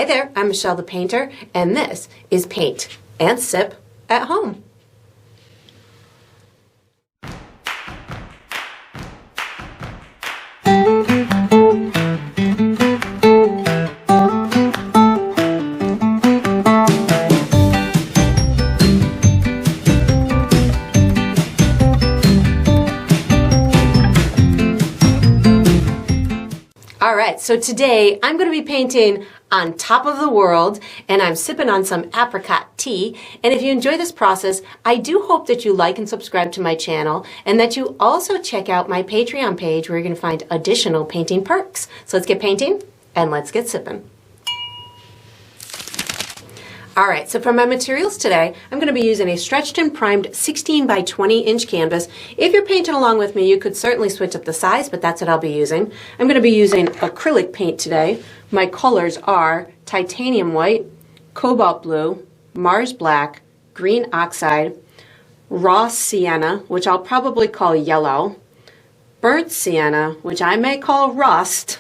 Hi there, I'm Michelle the Painter, and this is Paint and Sip at Home. Alright, so today I'm going to be painting on top of the world, and I'm sipping on some apricot tea. And if you enjoy this process, I do hope that you like and subscribe to my channel, and that you also check out my Patreon page where you're going to find additional painting perks. So let's get painting and let's get sipping. Alright, so for my materials today, I'm going to be using a stretched and primed 16 by 20 inch canvas. If you're painting along with me, you could certainly switch up the size, but that's what I'll be using. I'm going to be using acrylic paint today. My colors are titanium white, cobalt blue, Mars black, green oxide, raw sienna, which I'll probably call yellow, burnt sienna, which I may call rust,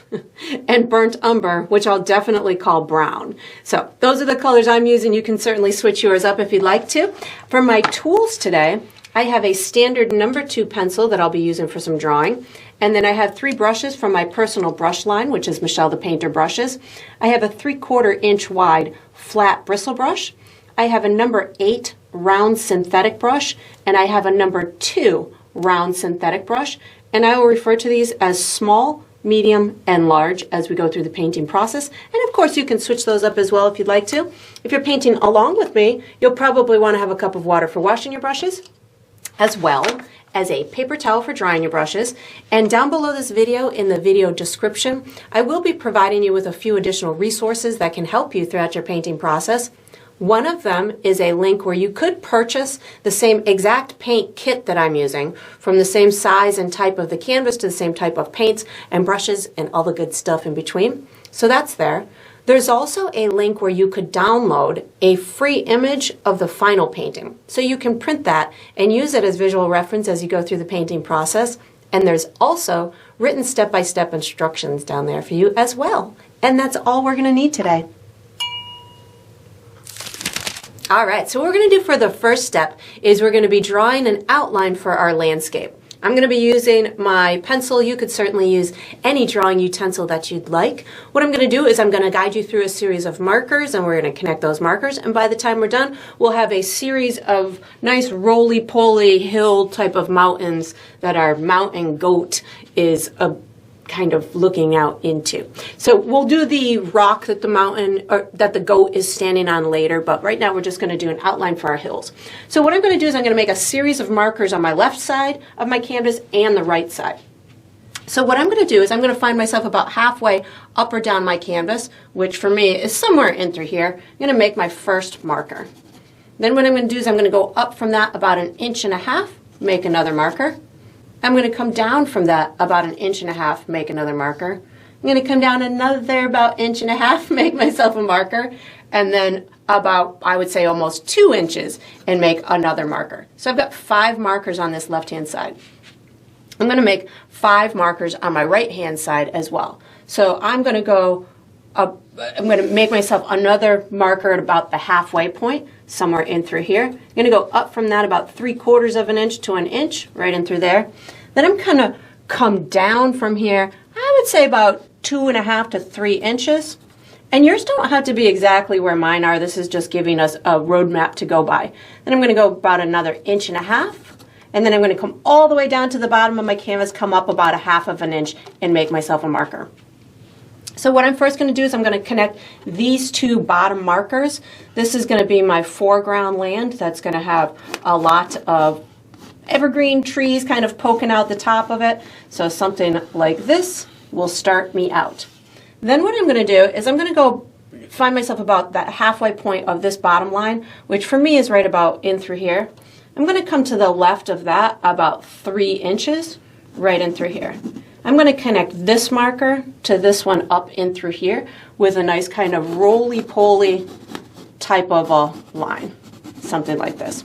and burnt umber, which I'll definitely call brown. So those are the colors I'm using. You can certainly switch yours up if you'd like to. For my tools today, I have a standard number 2 pencil that I'll be using for some drawing. And then I have 3 brushes from my personal brush line, which is Michelle the Painter brushes. I have a 3/4 inch wide flat bristle brush. I have a number 8 round synthetic brush, and I have a number 2 round synthetic brush. And I will refer to these as small, medium, and large as we go through the painting process. And of course you can switch those up as well if you'd like to. If you're painting along with me, you'll probably want to have a cup of water for washing your brushes, as well as a paper towel for drying your brushes. And down below this video, in the video description, I will be providing you with a few additional resources that can help you throughout your painting process. One of them is a link where you could purchase the same exact paint kit that I'm using, from the same size and type of the canvas to the same type of paints and brushes and all the good stuff in between. So that's there. There's also a link where you could download a free image of the final painting. So you can print that and use it as visual reference as you go through the painting process. And there's also written step-by-step instructions down there for you as well. And that's all we're going to need today. Alright, so what we're going to do for the first step is we're going to be drawing an outline for our landscape. I'm going to be using my pencil. You could certainly use any drawing utensil that you'd like. What I'm going to do is I'm going to guide you through a series of markers, and we're going to connect those markers, and by the time we're done, we'll have a series of nice roly-poly hill type of mountains that our mountain goat is kind of looking out into. So we'll do the rock that the mountain, or that the goat is standing on later, but right now we're just going to do an outline for our hills. So what I'm going to do is I'm going to make a series of markers on my left side of my canvas and the right side. So what I'm going to do is I'm going to find myself about halfway up or down my canvas, which for me is somewhere in through here. I'm going to make my first marker. Then what I'm going to do is I'm going to go up from that about 1.5 inches, make another marker. I'm going to come down from that about 1.5 inches, make another marker. I'm going to come down another about 1.5 inches, make myself a marker, and then about, I would say, almost 2 inches and make another marker. So I've got 5 markers on this left-hand side. I'm going to make 5 markers on my right-hand side as well. So I'm going to go up, I'm going to make myself another marker at about the halfway point, somewhere in through here. I'm going to go up from that about 3/4 inch to 1 inch, right in through there. Then I'm going to come down from here, I would say about 2.5 to 3 inches. And yours don't have to be exactly where mine are. This is just giving us a roadmap to go by. Then I'm going to go about another 1.5 inches, and then I'm going to come all the way down to the bottom of my canvas, come up about 1/2 inch, and make myself a marker. So what I'm first going to do is I'm going to connect these 2 bottom markers. This is going to be my foreground land. That's going to have a lot of evergreen trees kind of poking out the top of it. So something like this will start me out. Then what I'm going to do is I'm going to go find myself about that halfway point of this bottom line, which for me is right about in through here. I'm going to come to the left of that about 3 inches, right in through here. I'm going to connect this marker to this one up in through here with a nice kind of roly-poly type of a line, something like this.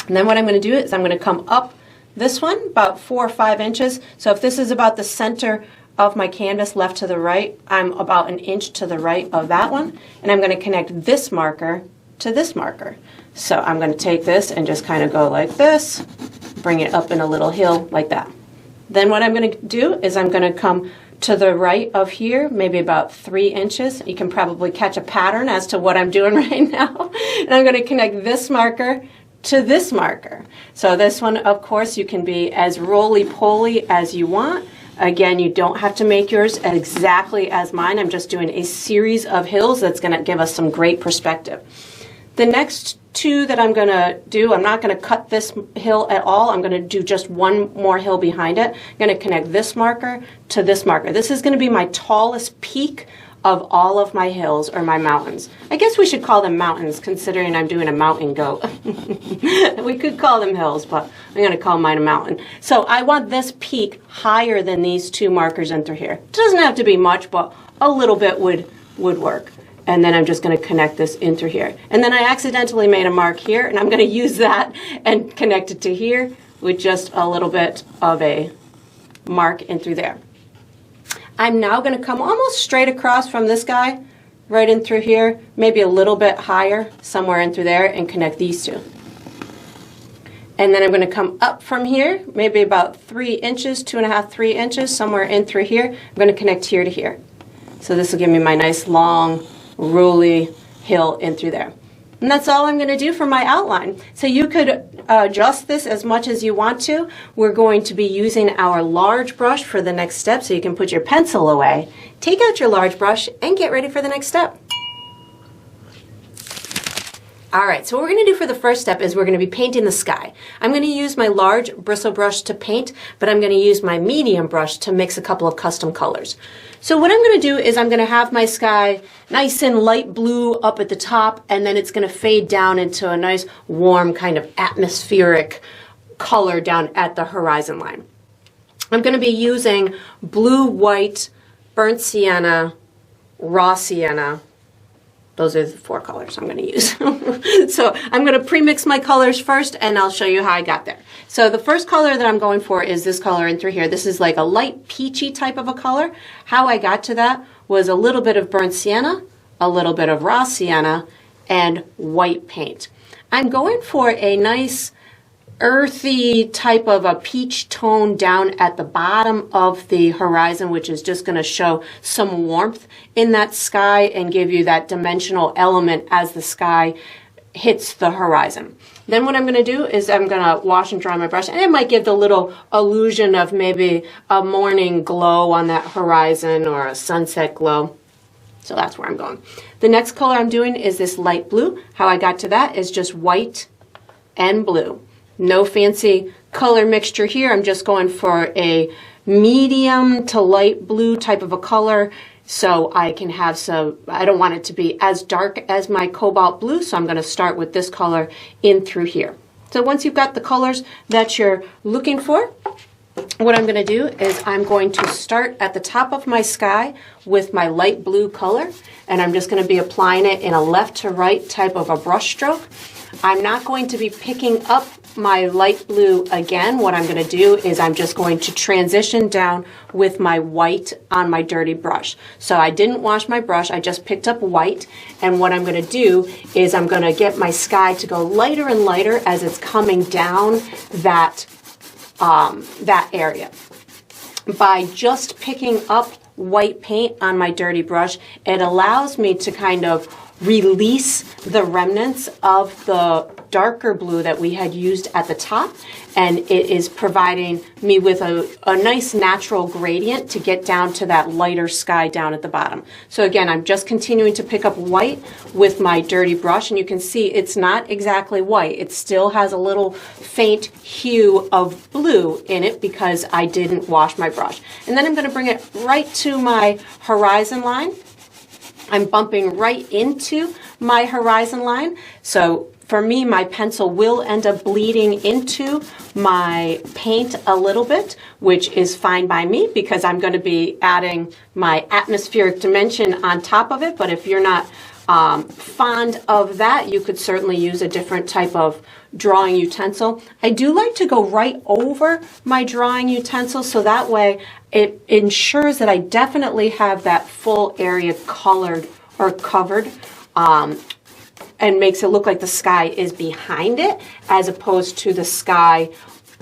And then what I'm going to do is I'm going to come up this one about 4 or 5 inches. So if this is about the center of my canvas left to the right, I'm about an inch to the right of that one, and I'm going to connect this marker to this marker. So I'm going to take this and just kind of go like this, bring it up in a little hill like that. Then what I'm going to do is I'm going to come to the right of here, maybe about 3 inches. You can probably catch a pattern as to what I'm doing right now. And I'm going to connect this marker to this marker. So this one, of course, you can be as roly-poly as you want. Again, you don't have to make yours exactly as mine. I'm just doing a series of hills that's going to give us some great perspective. The next 2 that I'm going to do, I'm not going to cut this hill at all. I'm going to do just one more hill behind it. I'm going to connect this marker to this marker. This is going to be my tallest peak of all of my hills or my mountains. I guess we should call them mountains considering I'm doing a mountain goat. We could call them hills, but I'm going to call mine a mountain. So I want this peak higher than these 2 markers in through here. It doesn't have to be much, but a little bit would work. And then I'm just going to connect this in through here. And then I accidentally made a mark here, and I'm going to use that and connect it to here with just a little bit of a mark in through there. I'm now going to come almost straight across from this guy, right in through here, maybe a little bit higher, somewhere in through there, and connect these 2. And then I'm going to come up from here, maybe about 3 inches, 2.5, 3 inches, somewhere in through here. I'm going to connect here to here. So this will give me my nice long rolly hill in through there. And that's all I'm going to do for my outline. So you could adjust this as much as you want to. We're going to be using our large brush for the next step, so you can put your pencil away, take out your large brush, and get ready for the next step. All right, so what we're going to do for the first step is we're going to be painting the sky. I'm going to use my large bristle brush to paint, but I'm going to use my medium brush to mix a couple of custom colors. So what I'm going to do is I'm going to have my sky nice and light blue up at the top, and then it's going to fade down into a nice warm kind of atmospheric color down at the horizon line. I'm going to be using blue, white, burnt sienna, raw sienna. Those are the 4 colors I'm going to use. So I'm going to pre-mix my colors first, and I'll show you how I got there. So the first color that I'm going for is this color in through here. This is like a light peachy type of a color. How I got to that was a little bit of burnt sienna, a little bit of raw sienna, and white paint. I'm going for a nice earthy type of a peach tone down at the bottom of the horizon, which is just going to show some warmth in that sky and give you that dimensional element as the sky hits the horizon. Then what I'm going to do is I'm going to wash and dry my brush, and it might give the little illusion of maybe a morning glow on that horizon or a sunset glow. So that's where I'm going. The next color I'm doing is this light blue. How I got to that is just white and blue. No fancy color mixture here. I'm just going for a medium to light blue type of a color, so I can have some, I don't want it to be as dark as my cobalt blue, so I'm going to start with this color in through here. So once you've got the colors that you're looking for, what I'm going to do is I'm going to start at the top of my sky with my light blue color, and I'm just going to be applying it in a left to right type of a brush stroke. I'm not going to be picking up my light blue again. What I'm going to do is I'm just going to transition down with my white on my dirty brush. So I didn't wash my brush, I just picked up white, and what I'm going to do is I'm going to get my sky to go lighter and lighter as it's coming down that area. By just picking up white paint on my dirty brush, it allows me to kind of release the remnants of the darker blue that we had used at the top, and it is providing me with a nice natural gradient to get down to that lighter sky down at the bottom. So again, I'm just continuing to pick up white with my dirty brush, and you can see it's not exactly white. It still has a little faint hue of blue in it because I didn't wash my brush. And then I'm going to bring it right to my horizon line. I'm bumping right into my horizon line. So for me, my pencil will end up bleeding into my paint a little bit, which is fine by me because I'm going to be adding my atmospheric dimension on top of it. But if you're not fond of that, you could certainly use a different type of drawing utensil. I do like to go right over my drawing utensil, so that way it ensures that I definitely have that full area colored or covered, and makes it look like the sky is behind it as opposed to the sky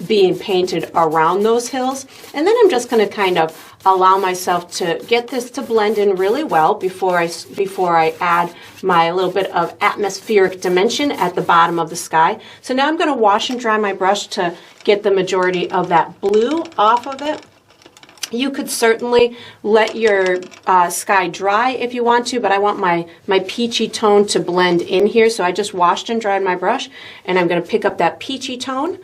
being painted around those hills. And then I'm just going to kind of allow myself to get this to blend in really well before I add my little bit of atmospheric dimension at the bottom of the sky. So now I'm going to wash and dry my brush to get the majority of that blue off of it. You could certainly let your sky dry if you want to, but I want my peachy tone to blend in here. So I just washed and dried my brush, and I'm going to pick up that peachy tone,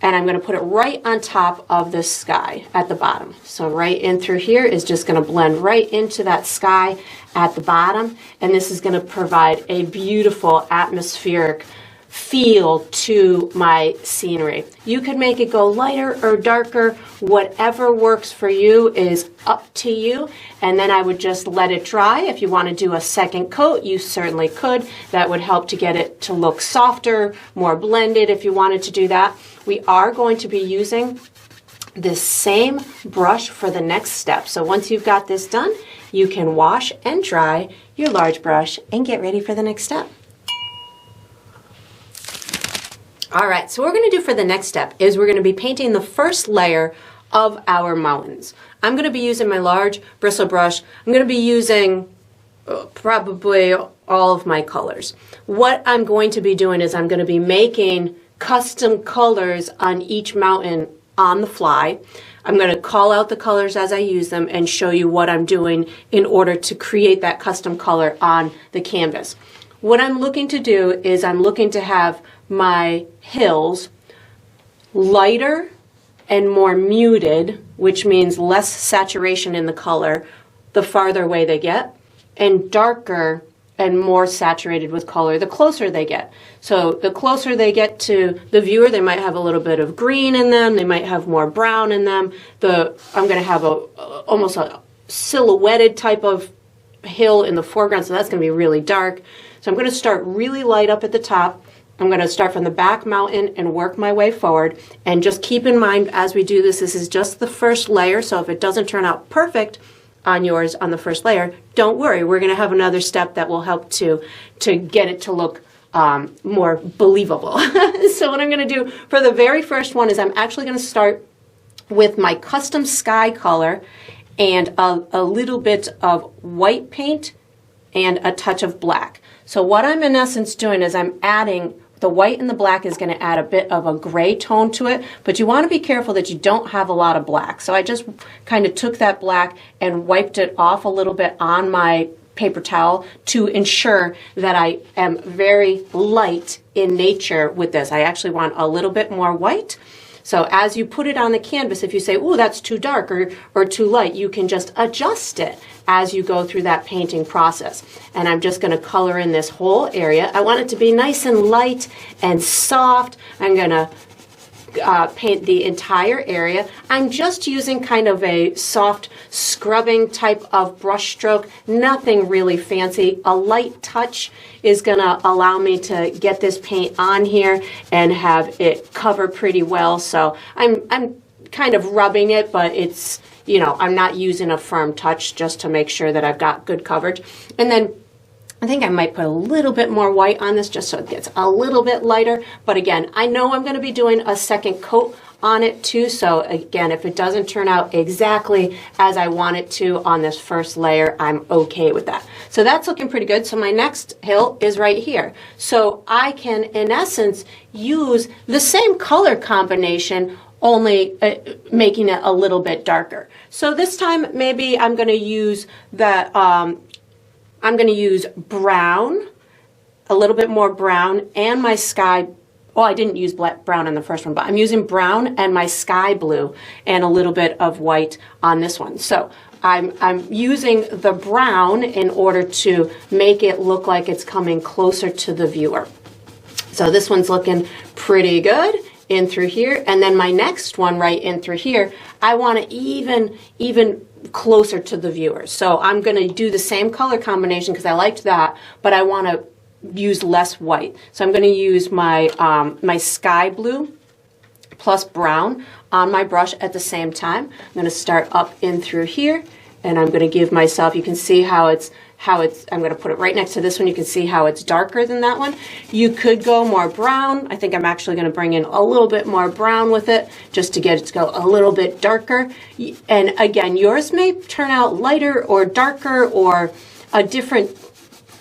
and I'm going to put it right on top of this sky at the bottom. So right in through here is just going to blend right into that sky at the bottom, and this is going to provide a beautiful atmospheric feel to my scenery. You could make it go lighter or darker, whatever works for you is up to you, and then I would just let it dry. If you want to do a second coat, you certainly could. That would help to get it to look softer, more blended if you wanted to do that. We are going to be using this same brush for the next step. So once you've got this done, you can wash and dry your large brush and get ready for the next step. All right, so what we're going to do for the next step is we're going to be painting the first layer of our mountains. I'm going to be using my large bristle brush. I'm going to be using probably all of my colors. What I'm going to be doing is I'm going to be making custom colors on each mountain on the fly. I'm going to call out the colors as I use them and show you what I'm doing in order to create that custom color on the canvas. What I'm looking to do is I'm looking to have my hills lighter and more muted, which means less saturation in the color the farther away they get, and darker and more saturated with color the closer they get. So the closer they get to the viewer, they might have a little bit of green in them, they might have more brown in them. I'm going to have almost a silhouetted type of hill in the foreground, so that's going to be really dark. So I'm going to start really light up at the top. I'm going to start from the back mountain and work my way forward. And just keep in mind as we do this, this is just the first layer. So if it doesn't turn out perfect on yours on the first layer, don't worry. We're going to have another step that will help to get it to look more believable. So what I'm going to do for the very first one is I'm actually going to start with my custom sky color and a little bit of white paint and a touch of black. So what I'm in essence doing is I'm adding the white and the black is going to add a bit of a gray tone to it, but you want to be careful that you don't have a lot of black. So I just kind of took that black and wiped it off a little bit on my paper towel to ensure that I am very light in nature with this. I actually want a little bit more white. So as you put it on the canvas, if you say, "Ooh, that's too dark or too light," you can just adjust it as you go through that painting process. And I'm just going to color in this whole area. I want it to be nice and light and soft. I'm going to paint the entire area. I'm just using kind of a soft scrubbing type of brush stroke, nothing really fancy. A light touch is going to allow me to get this paint on here and have it cover pretty well. So I'm kind of rubbing it, but it's, you know, I'm not using a firm touch just to make sure that I've got good coverage. And then I think I might put a little bit more white on this just so it gets a little bit lighter. But again, I know I'm going to be doing a second coat on it too. So again, if it doesn't turn out exactly as I want it to on this first layer, I'm okay with that. So that's looking pretty good. So my next hill is right here. So I can, in essence, use the same color combination, only making it a little bit darker. So this time, maybe I'm going to use the, I'm going to use brown, a little bit more brown, and my sky. Well, I didn't use brown in the first one, but I'm using brown and my sky blue and a little bit of white on this one. So I'm using the brown in order to make it look like it's coming closer to the viewer. So this one's looking pretty good in through here. And then my next one right in through here, I want to even closer to the viewer. So I'm going to do the same color combination because I liked that, but I want to use less white. So I'm going to use my my sky blue plus brown on my brush at the same time. I'm going to start up in through here, and I'm going to give myself, you can see how it's, I'm going to put it right next to this one. You can see how it's darker than that one. You could go more brown. I think I'm actually going to bring in a little bit more brown with it just to get it to go a little bit darker. And again, yours may turn out lighter or darker or a different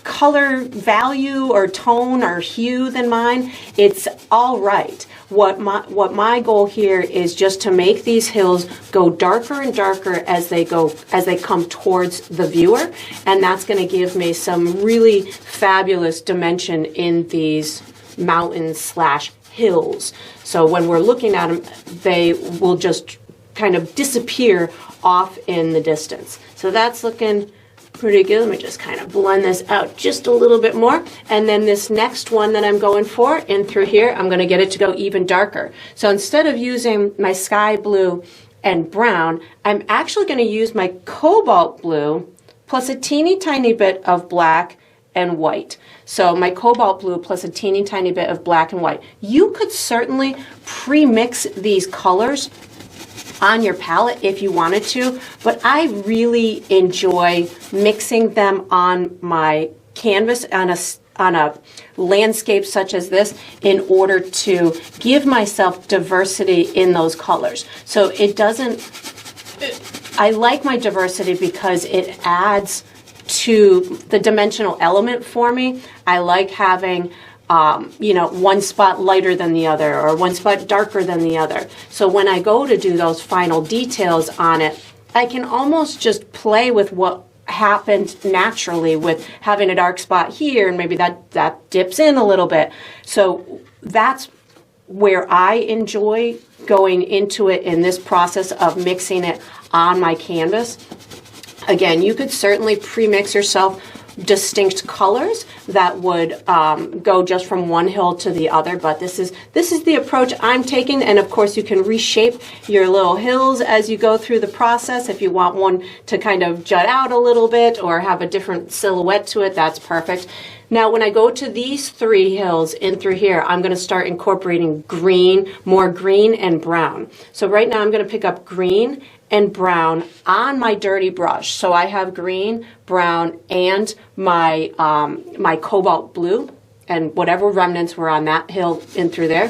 color value or tone or hue than mine. It's all right. What my goal here is just to make these hills go darker and darker as they come towards the viewer, and that's going to give me some really fabulous dimension in these mountains / hills. So when we're looking at them, they will just kind of disappear off in the distance. So that's looking pretty good. Let me just kind of blend this out just a little bit more. And then this next one that I'm going for in through here, I'm going to get it to go even darker. So instead of using my sky blue and brown, I'm actually going to use my cobalt blue plus a teeny tiny bit of black and white. So my cobalt blue plus a teeny tiny bit of black and white. You could certainly pre-mix these colors on your palette if you wanted to, but I really enjoy mixing them on my canvas on a landscape such as this in order to give myself diversity in those colors. So it doesn't, I like my diversity because it adds to the dimensional element for me. I like having one spot lighter than the other or one spot darker than the other. So when I go to do those final details on it, I can almost just play with what happened naturally with having a dark spot here and maybe that dips in a little bit. So that's where I enjoy going into it in this process of mixing it on my canvas. Again, you could certainly pre-mix yourself distinct colors that would go just from one hill to the other, but this is the approach I'm taking. And of course you can reshape your little hills as you go through the process. If you want one to kind of jut out a little bit or have a different silhouette to it, that's perfect. Now when I go to these three hills in through here, I'm going to start incorporating green, more green and brown. So right now I'm going to pick up green and brown on my dirty brush. So I have green, brown, and my my cobalt blue, and whatever remnants were on that hill in through there.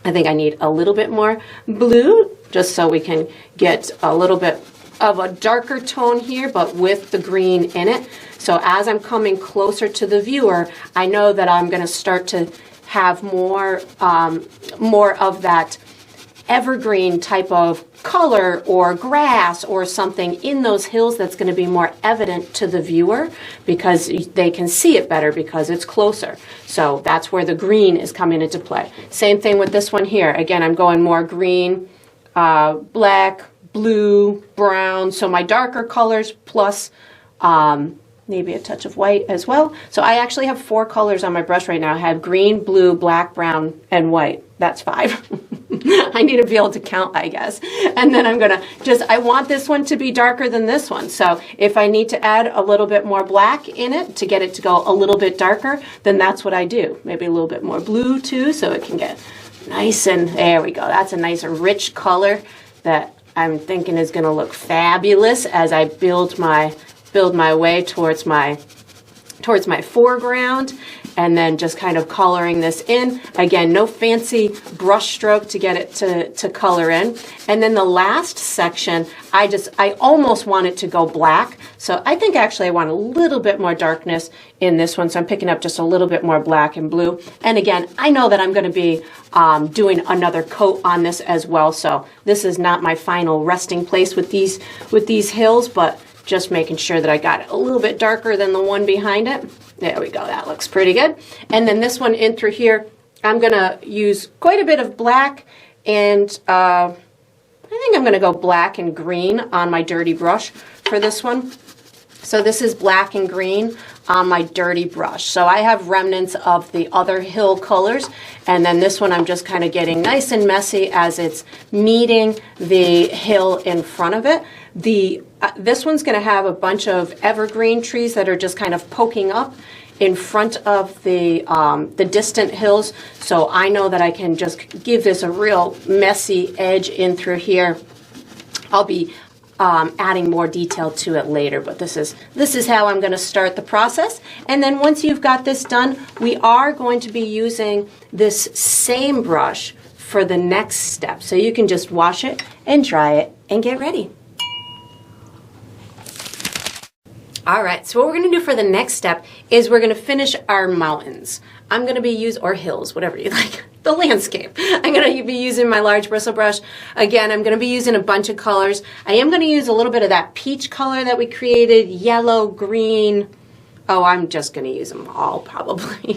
I think I need a little bit more blue just so we can get a little bit of a darker tone here, but with the green in it. So as I'm coming closer to the viewer, I know that I'm going to start to have more of that evergreen type of color or grass or something in those hills that's going to be more evident to the viewer because they can see it better because it's closer. So that's where the green is coming into play. Same thing with this one here. Again, I'm going more green, black, blue, brown. So my darker colors plus maybe a touch of white as well. So I actually have 4 colors on my brush right now. I have green, blue, black, brown, and white. That's 5. I need to be able to count, I guess. And then I'm gonna I want this one to be darker than this one. So if I need to add a little bit more black in it to get it to go a little bit darker, then that's what I do. Maybe a little bit more blue too, so it can get nice and, there we go. That's a nice rich color that I'm thinking is gonna look fabulous as I build my way towards my foreground, and then just kind of coloring this in. Again, no fancy brush stroke to get it to color in. And then the last section, I almost want it to go black. So I think actually I want a little bit more darkness in this one. So I'm picking up just a little bit more black and blue. And again, I know that I'm going to be doing another coat on this as well. So this is not my final resting place with these hills, but just making sure that I got it a little bit darker than the one behind it. There we go, that looks pretty good. And then this one in through here, I'm gonna use quite a bit of black, and I think I'm gonna go black and green on my dirty brush for this one. So this is black and green on my dirty brush. So I have remnants of the other hill colors, and then this one I'm just kind of getting nice and messy as it's meeting the hill in front of it. This one's going to have a bunch of evergreen trees that are just kind of poking up in front of the distant hills. So I know that I can just give this a real messy edge in through here. I'll be adding more detail to it later, but this is how I'm going to start the process. And then once you've got this done, we are going to be using this same brush for the next step. So you can just wash it and dry it and get ready. All right, so what we're going to do for the next step is we're going to finish our mountains. I'm going to be using, or hills, whatever you like, the landscape. I'm going to be using my large bristle brush. Again, I'm going to be using a bunch of colors. I am going to use a little bit of that peach color that we created, yellow, green. Oh, I'm just going to use them all probably.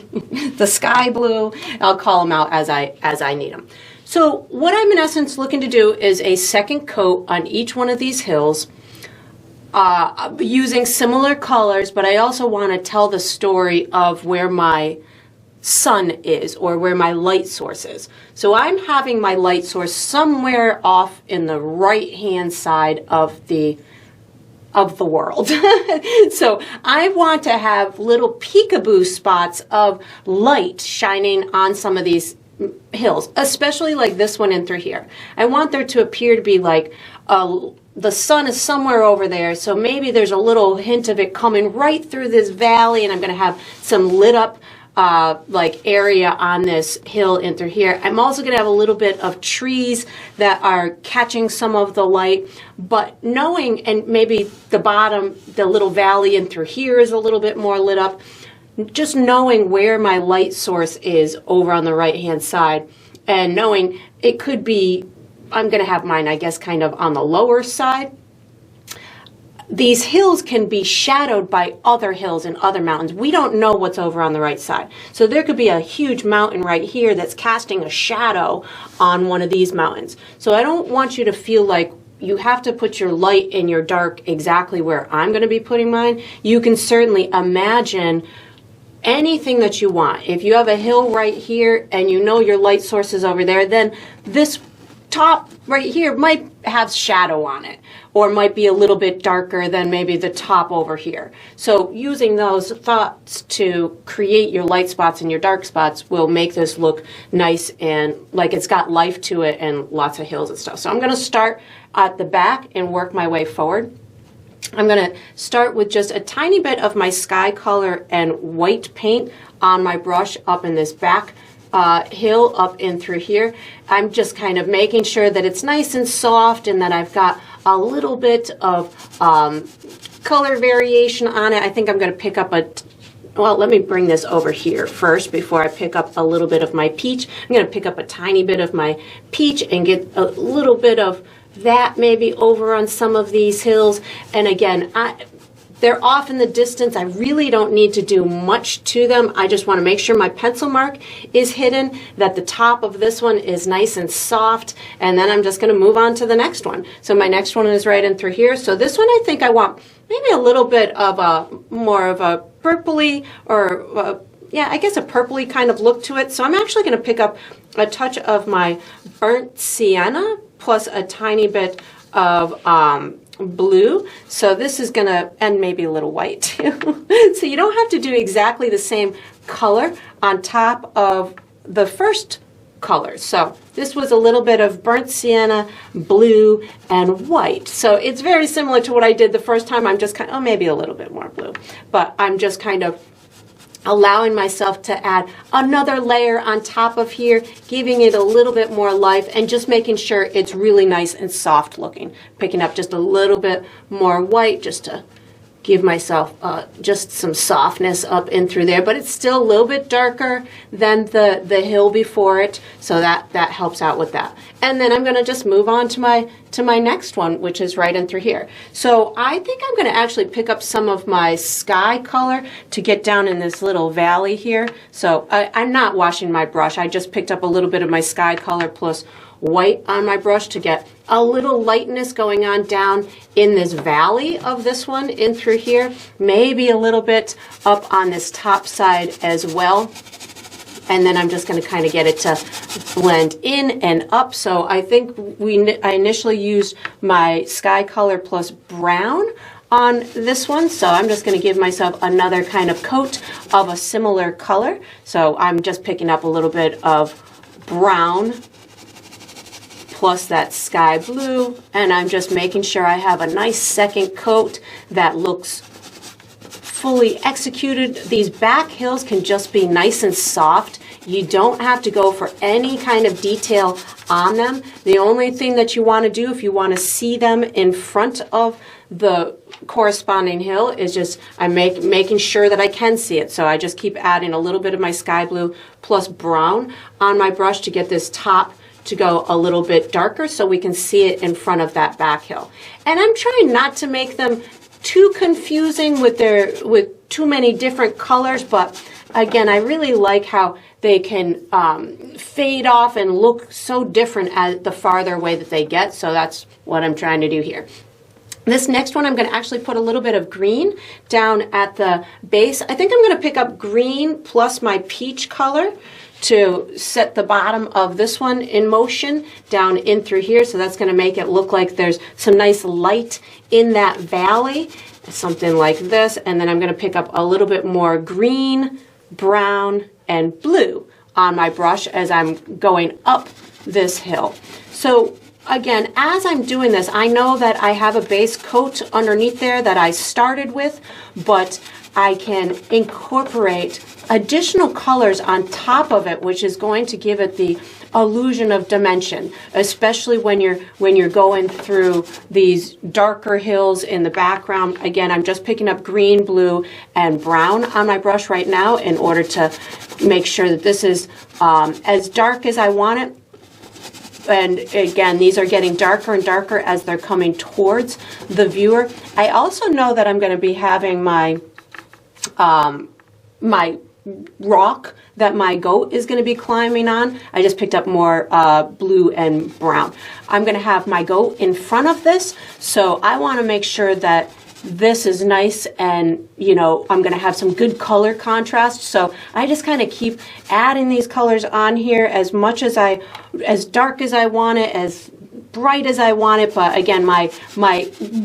The sky blue. I'll call them out as I need them. So what I'm in essence looking to do is a second coat on each one of these hills. Using similar colors, but I also want to tell the story of where my sun is or where my light source is. So I'm having my light source somewhere off in the right hand side of the world. So I want to have little peekaboo spots of light shining on some of these hills, especially like this one in through here. I want there to appear to be like the sun is somewhere over there, so maybe there's a little hint of it coming right through this valley, and I'm going to have some lit up like area on this hill in through here. I'm also going to have a little bit of trees that are catching some of the light, but knowing, and maybe the bottom, the little valley in through here is a little bit more lit up. Just knowing where my light source is over on the right hand side, and knowing it could be, I'm going to have mine, I guess, kind of on the lower side. These hills can be shadowed by other hills and other mountains. We don't know what's over on the right side. So there could be a huge mountain right here that's casting a shadow on one of these mountains. So I don't want you to feel like you have to put your light and your dark exactly where I'm going to be putting mine. You can certainly imagine anything that you want. If you have a hill right here and you know your light source is over there, then this top right here might have shadow on it, or might be a little bit darker than maybe the top over here. So using those thoughts to create your light spots and your dark spots will make this look nice and like it's got life to it and lots of hills and stuff. So I'm going to start at the back and work my way forward. I'm going to start with just a tiny bit of my sky color and white paint on my brush up in this back hill up in through here. I'm just kind of making sure that it's nice and soft and that I've got a little bit of color variation on it. I think I'm going to pick up well, let me bring this over here first before I pick up a little bit of my peach. I'm going to pick up a tiny bit of my peach and get a little bit of that maybe over on some of these hills. And again, they're off in the distance. I really don't need to do much to them. I just want to make sure my pencil mark is hidden, that the top of this one is nice and soft, and then I'm just going to move on to the next one. So my next one is right in through here. So this one I think I want maybe a little bit of more of a purpley, or yeah, I guess a purpley kind of look to it. So I'm actually going to pick up a touch of my burnt sienna plus a tiny bit of blue. So this is gonna, and maybe a little white too. So you don't have to do exactly the same color on top of the first color. So this was a little bit of burnt sienna, blue, and white. So it's very similar to what I did the first time. I'm just kind of, oh, maybe a little bit more blue, but I'm just kind of allowing myself to add another layer on top of here, giving it a little bit more life and just making sure it's really nice and soft looking. Picking up just a little bit more white just to give myself just some softness up in through there, but it's still a little bit darker than the hill before it, so that helps out with that. And then I'm going to just move on to my next one, which is right in through here. So I think I'm going to actually pick up some of my sky color to get down in this little valley here. So I'm not washing my brush. I just picked up a little bit of my sky color plus white on my brush to get a little lightness going on down in this valley of this one in through here, maybe a little bit up on this top side as well. And then I'm just going to kind of get it to blend in and up. So I think I initially used my sky color plus brown on this one. So I'm just going to give myself another kind of coat of a similar color. So I'm just picking up a little bit of brown plus that sky blue, and I'm just making sure I have a nice second coat that looks fully executed. These back hills can just be nice and soft. You don't have to go for any kind of detail on them. The only thing that you want to do if you want to see them in front of the corresponding hill is just I'm making sure that I can see it. So I just keep adding a little bit of my sky blue plus brown on my brush to get this top to go a little bit darker so we can see it in front of that back hill. And I'm trying not to make them too confusing with too many different colors, but again, I really like how they can fade off and look so different as the farther away that they get. So that's what I'm trying to do here. This next one, I'm going to actually put a little bit of green down at the base. I think I'm going to pick up green plus my peach color to set the bottom of this one in motion down in through here. So that's going to make it look like there's some nice light in that valley, something like this. And then I'm going to pick up a little bit more green, brown, and blue on my brush as I'm going up this hill. So again, as I'm doing this, I know that I have a base coat underneath there that I started with, but I can incorporate additional colors on top of it, which is going to give it the illusion of dimension, especially when you're going through these darker hills in the background. Again, I'm just picking up green, blue, and brown on my brush right now in order to make sure that this is as dark as I want it. And again, these are getting darker and darker as they're coming towards the viewer. I also know that I'm going to be having my my rock that my goat is going to be climbing on. I just picked up more blue and brown. I'm going to have my goat in front of this, so I want to make sure that this is nice, and I'm going to have some good color contrast. So I just kind of keep adding these colors on here as much as as dark as I want it, as bright as I want it. But again, my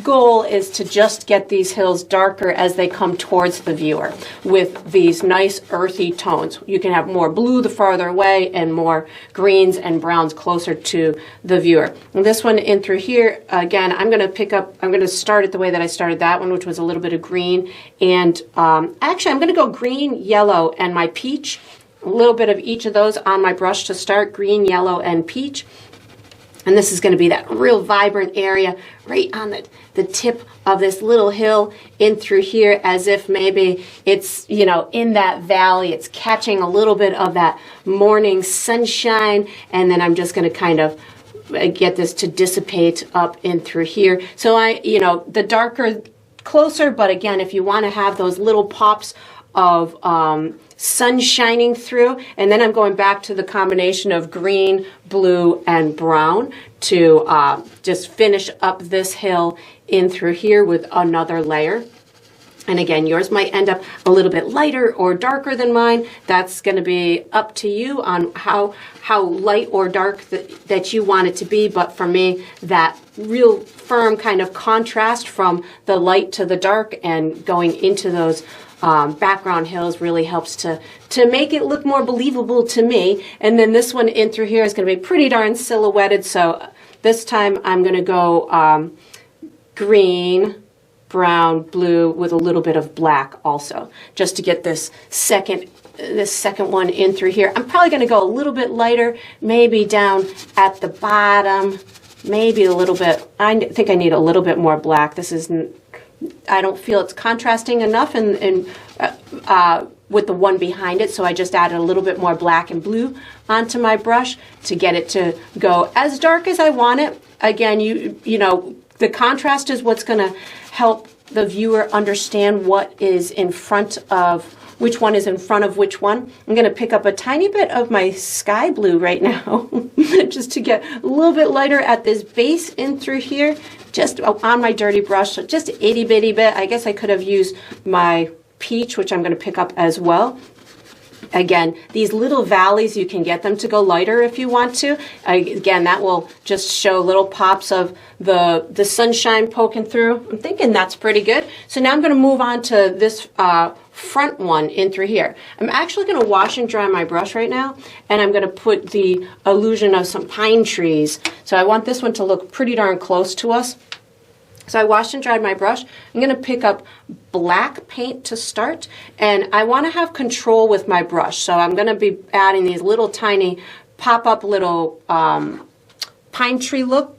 goal is to just get these hills darker as they come towards the viewer with these nice earthy tones. You can have more blue the farther away and more greens and browns closer to the viewer. And this one in through here, again, I'm going to start it the way that I started that one, which was a little bit of green. And actually, I'm going to go green, yellow, and my peach. A little bit of each of those on my brush to start, green, yellow, and peach. And this is going to be that real vibrant area right on the tip of this little hill in through here, as if maybe it's, in that valley, it's catching a little bit of that morning sunshine. And then I'm just going to kind of get this to dissipate up in through here. So the darker, closer, but again, if you want to have those little pops of sun shining through, and then I'm going back to the combination of green, blue, and brown to just finish up this hill in through here with another layer. And again, yours might end up a little bit lighter or darker than mine. That's going to be up to you on how light or dark that you want it to be. But for me, that real firm kind of contrast from the light to the dark and going into those background hills really helps to make it look more believable to me. And then this one in through here is going to be pretty darn silhouetted. So this time I'm going to go green, brown, blue with a little bit of black also, just to get this second one in through here. I'm probably going to go a little bit lighter, maybe down at the bottom, maybe a little bit. I think I need a little bit more black. I don't feel it's contrasting enough with the one behind it, so I just added a little bit more black and blue onto my brush to get it to go as dark as I want it. Again, the contrast is what's going to help the viewer understand what is in front of, which one is in front of which one, I'm going to pick up a tiny bit of my sky blue right now, just to get a little bit lighter at this base in through here, just on my dirty brush, so just an itty bitty bit. I guess I could have used my peach, which I'm going to pick up as well. Again, these little valleys, you can get them to go lighter if you want to. Again, that will just show little pops of the sunshine poking through. I'm thinking that's pretty good. So now I'm going to move on to this front one in through here. I'm actually going to wash and dry my brush right now, and I'm going to put the illusion of some pine trees. So I want this one to look pretty darn close to us. So I washed and dried my brush. I'm going to pick up black paint to start, and I want to have control with my brush. So I'm going to be adding these little tiny pop-up little pine tree look,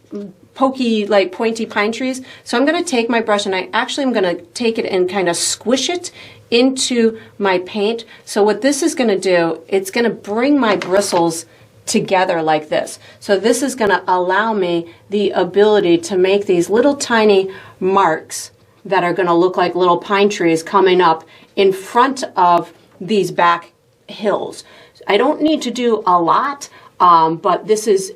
pokey, like pointy pine trees. So I'm going to take my brush, and I'm going to take it and kind of squish it into my paint. So what this is going to do, it's going to bring my bristles together like this. So this is going to allow me the ability to make these little tiny marks that are going to look like little pine trees coming up in front of these back hills. I don't need to do a lot, but this is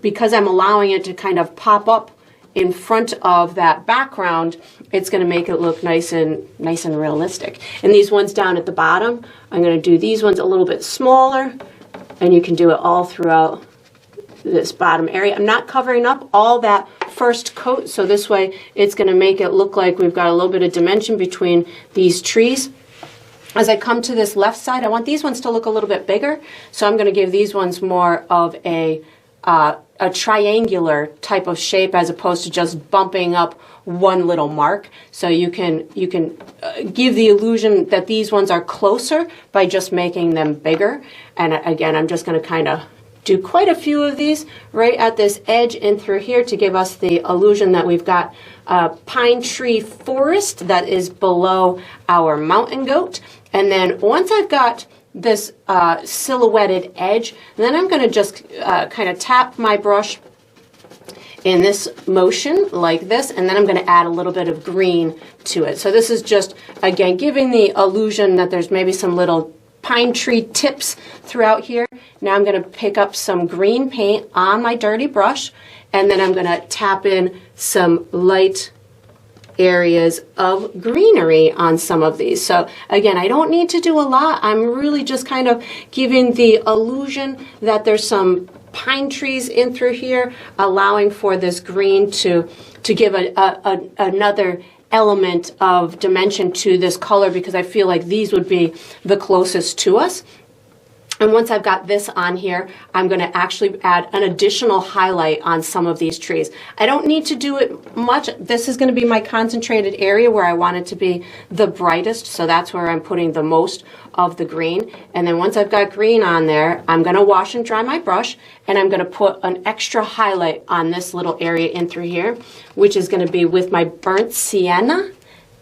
because I'm allowing it to kind of pop up in front of that background. It's going to make it look nice and realistic. And these ones down at the bottom, I'm going to do these ones a little bit smaller. And you can do it all throughout this bottom area. I'm not covering up all that first coat, so this way it's going to make it look like we've got a little bit of dimension between these trees. As I come to this left side, I want these ones to look a little bit bigger, so I'm going to give these ones more of a triangular type of shape as opposed to just bumping up one little mark. So you can give the illusion that these ones are closer by just making them bigger. And again, I'm just going to kind of do quite a few of these right at this edge and through here to give us the illusion that we've got a pine tree forest that is below our mountain goat. And then once I've got this silhouetted edge, then I'm going to just kind of tap my brush in this motion like this, and then I'm going to add a little bit of green to it. So this is just, again, giving the illusion that there's maybe some little pine tree tips throughout here. Now I'm going to pick up some green paint on my dirty brush, and then I'm going to tap in some light areas of greenery on some of these. So again, I don't need to do a lot. I'm really just kind of giving the illusion that there's some pine trees in through here, allowing for this green to give another element of dimension to this color, because I feel like these would be the closest to us. And once I've got this on here, I'm going to actually add an additional highlight on some of these trees. I don't need to do it much. This is going to be my concentrated area where I want it to be the brightest, so that's where I'm putting the most of the green. And then once I've got green on there, I'm going to wash and dry my brush, and I'm going to put an extra highlight on this little area in through here, which is going to be with my burnt sienna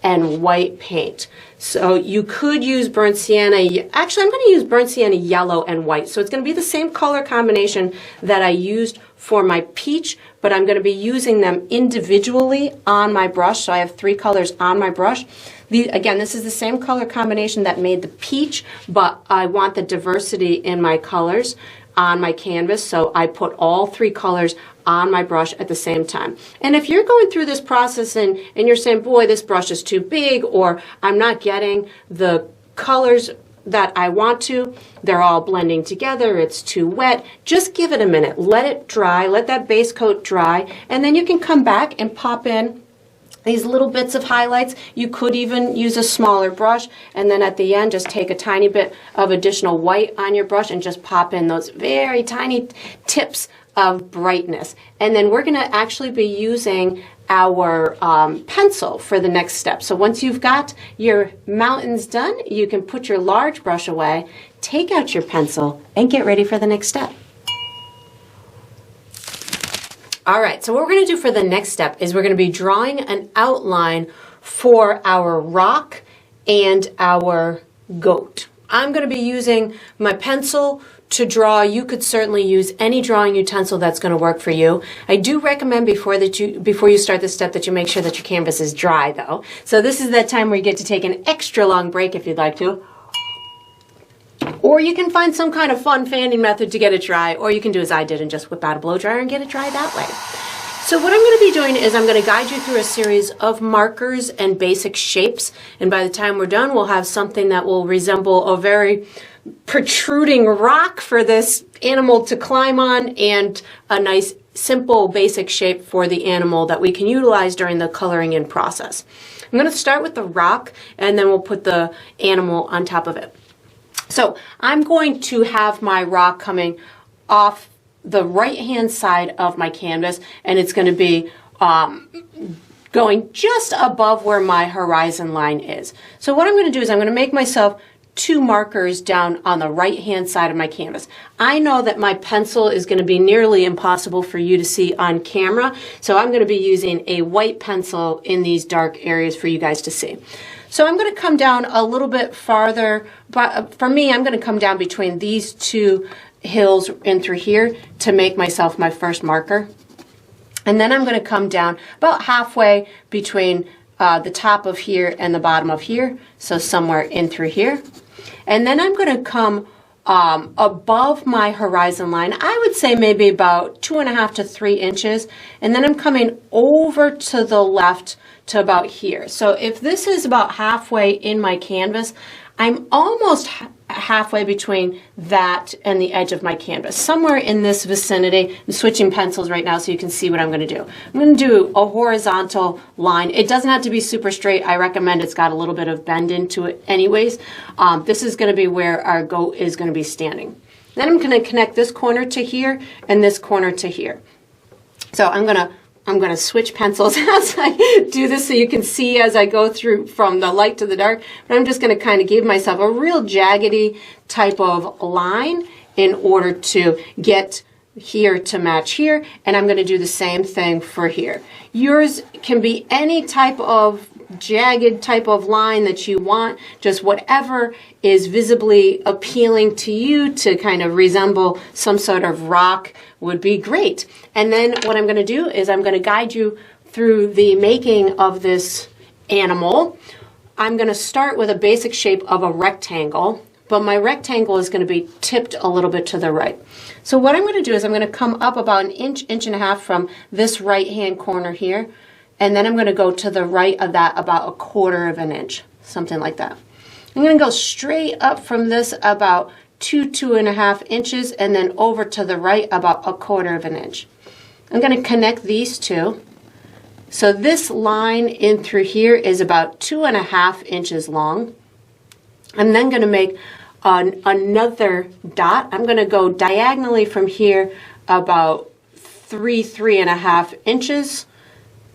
and white paint. So you could use burnt sienna. Actually, I'm going to use burnt sienna yellow and white. So it's going to be the same color combination that I used for my peach, but I'm going to be using them individually on my brush. So I have 3 colors on my brush. Again, this is the same color combination that made the peach, but I want the diversity in my colors on my canvas, so I put all 3 colors on my brush at the same time. And if you're going through this process and you're saying, boy, this brush is too big, or I'm not getting the colors that I want to, they're all blending together, it's too wet, just give it a minute. Let it dry, let that base coat dry, and then you can come back and pop in these little bits of highlights. You could even use a smaller brush, and then at the end just take a tiny bit of additional white on your brush and just pop in those very tiny tips of brightness. And then we're going to actually be using our pencil for the next step. So once you've got your mountains done, you can put your large brush away, take out your pencil, and get ready for the next step. All right, so what we're going to do for the next step is we're going to be drawing an outline for our rock and our goat. I'm going to be using my pencil to draw. You could certainly use any drawing utensil that's going to work for you. I do recommend before you start this step that you make sure that your canvas is dry though. So this is that time where you get to take an extra long break if you'd like to. Or you can find some kind of fun fanning method to get it dry, or you can do as I did and just whip out a blow dryer and get it dry that way. So what I'm going to be doing is I'm going to guide you through a series of markers and basic shapes, and by the time we're done we'll have something that will resemble a very protruding rock for this animal to climb on, and a nice simple basic shape for the animal that we can utilize during the coloring in process. I'm going to start with the rock and then we'll put the animal on top of it. So I'm going to have my rock coming off the right hand side of my canvas, and it's going to be going just above where my horizon line is. So what I'm going to do is I'm going to make myself 2 markers down on the right hand side of my canvas. I know that my pencil is going to be nearly impossible for you to see on camera, so I'm going to be using a white pencil in these dark areas for you guys to see. So I'm going to come down a little bit farther, but for me I'm going to come down between these 2 hills in through here to make myself my first marker. And then I'm going to come down about halfway between the top of here and the bottom of here, so somewhere in through here. And then I'm going to come above my horizon line, I would say maybe about 2.5 to 3 inches, and then I'm coming over to the left to about here. So if this is about halfway in my canvas, I'm almost halfway between that and the edge of my canvas, somewhere in this vicinity. I'm switching pencils right now so you can see what I'm going to do. I'm going to do a horizontal line. It doesn't have to be super straight. I recommend it's got a little bit of bend into it anyways. This is going to be where our goat is going to be standing. Then I'm going to connect this corner to here and this corner to here. So I'm going to switch pencils as I do this so you can see as I go through from the light to the dark. But I'm just going to kind of give myself a real jaggedy type of line in order to get here to match here. And I'm going to do the same thing for here. Yours can be any type of jagged type of line that you want, just whatever is visibly appealing to you to kind of resemble some sort of rock would be great. And then what I'm going to do is I'm going to guide you through the making of this animal. I'm going to start with a basic shape of a rectangle, but my rectangle is going to be tipped a little bit to the right. So what I'm going to do is I'm going to come up about an inch, inch and a half from this right hand corner here, and then I'm going to go to the right of that about 1/4 inch, something like that. I'm going to go straight up from this about 2.5 inches, and then over to the right about 1/4 inch. I'm going to connect these 2. So this line in through here is about 2.5 inches long. I'm then going to make another dot. I'm going to go diagonally from here about 3.5 inches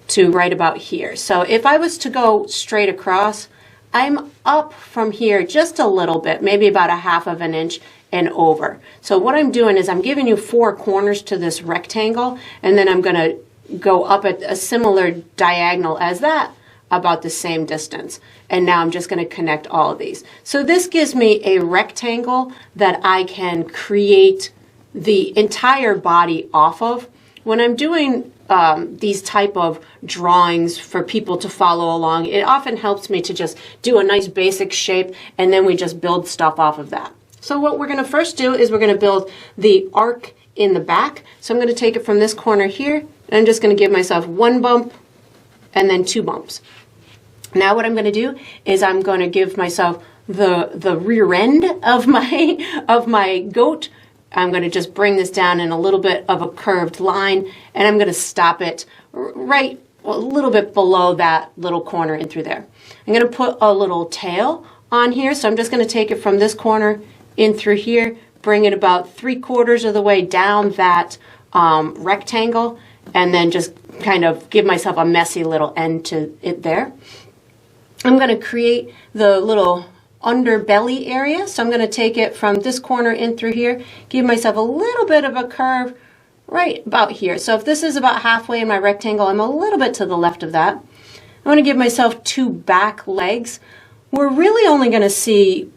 to right about here. So if I was to go straight across, I'm up from here just a little bit, maybe about 1/2 inch and over. So what I'm doing is I'm giving you 4 corners to this rectangle, and then I'm going to go up at a similar diagonal as that, about the same distance. And now I'm just going to connect all of these. So this gives me a rectangle that I can create the entire body off of. When I'm doing these type of drawings for people to follow along, it often helps me to just do a nice basic shape, and then we just build stuff off of that. So what we're going to first do is we're going to build the arc in the back. So I'm going to take it from this corner here, and I'm just going to give myself 1 bump and then 2 bumps. Now what I'm going to do is I'm going to give myself the rear end of my goat. I'm going to just bring this down in a little bit of a curved line, and I'm going to stop it right a little bit below that little corner in through there. I'm going to put a little tail on here, so I'm just going to take it from this corner in through here, bring it about 3/4 of the way down that rectangle, and then just kind of give myself a messy little end to it there. I'm going to create the little underbelly area. So I'm going to take it from this corner in through here, give myself a little bit of a curve right about here. So if this is about halfway in my rectangle, I'm a little bit to the left of that. I'm going to give myself 2 back legs. We're really only going to see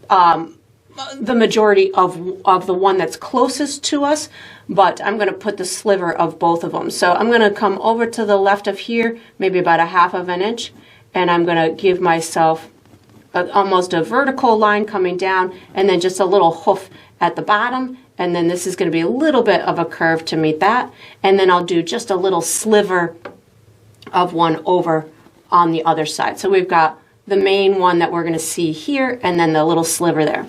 the majority of the one that's closest to us, but I'm going to put the sliver of both of them. So I'm going to come over to the left of here, maybe about a 1/2 inch, and I'm going to give myself almost a vertical line coming down, and then just a little hoof at the bottom, and then this is going to be a little bit of a curve to meet that, and then I'll do just a little sliver of one over on the other side. So we've got the main one that we're going to see here, and then the little sliver there.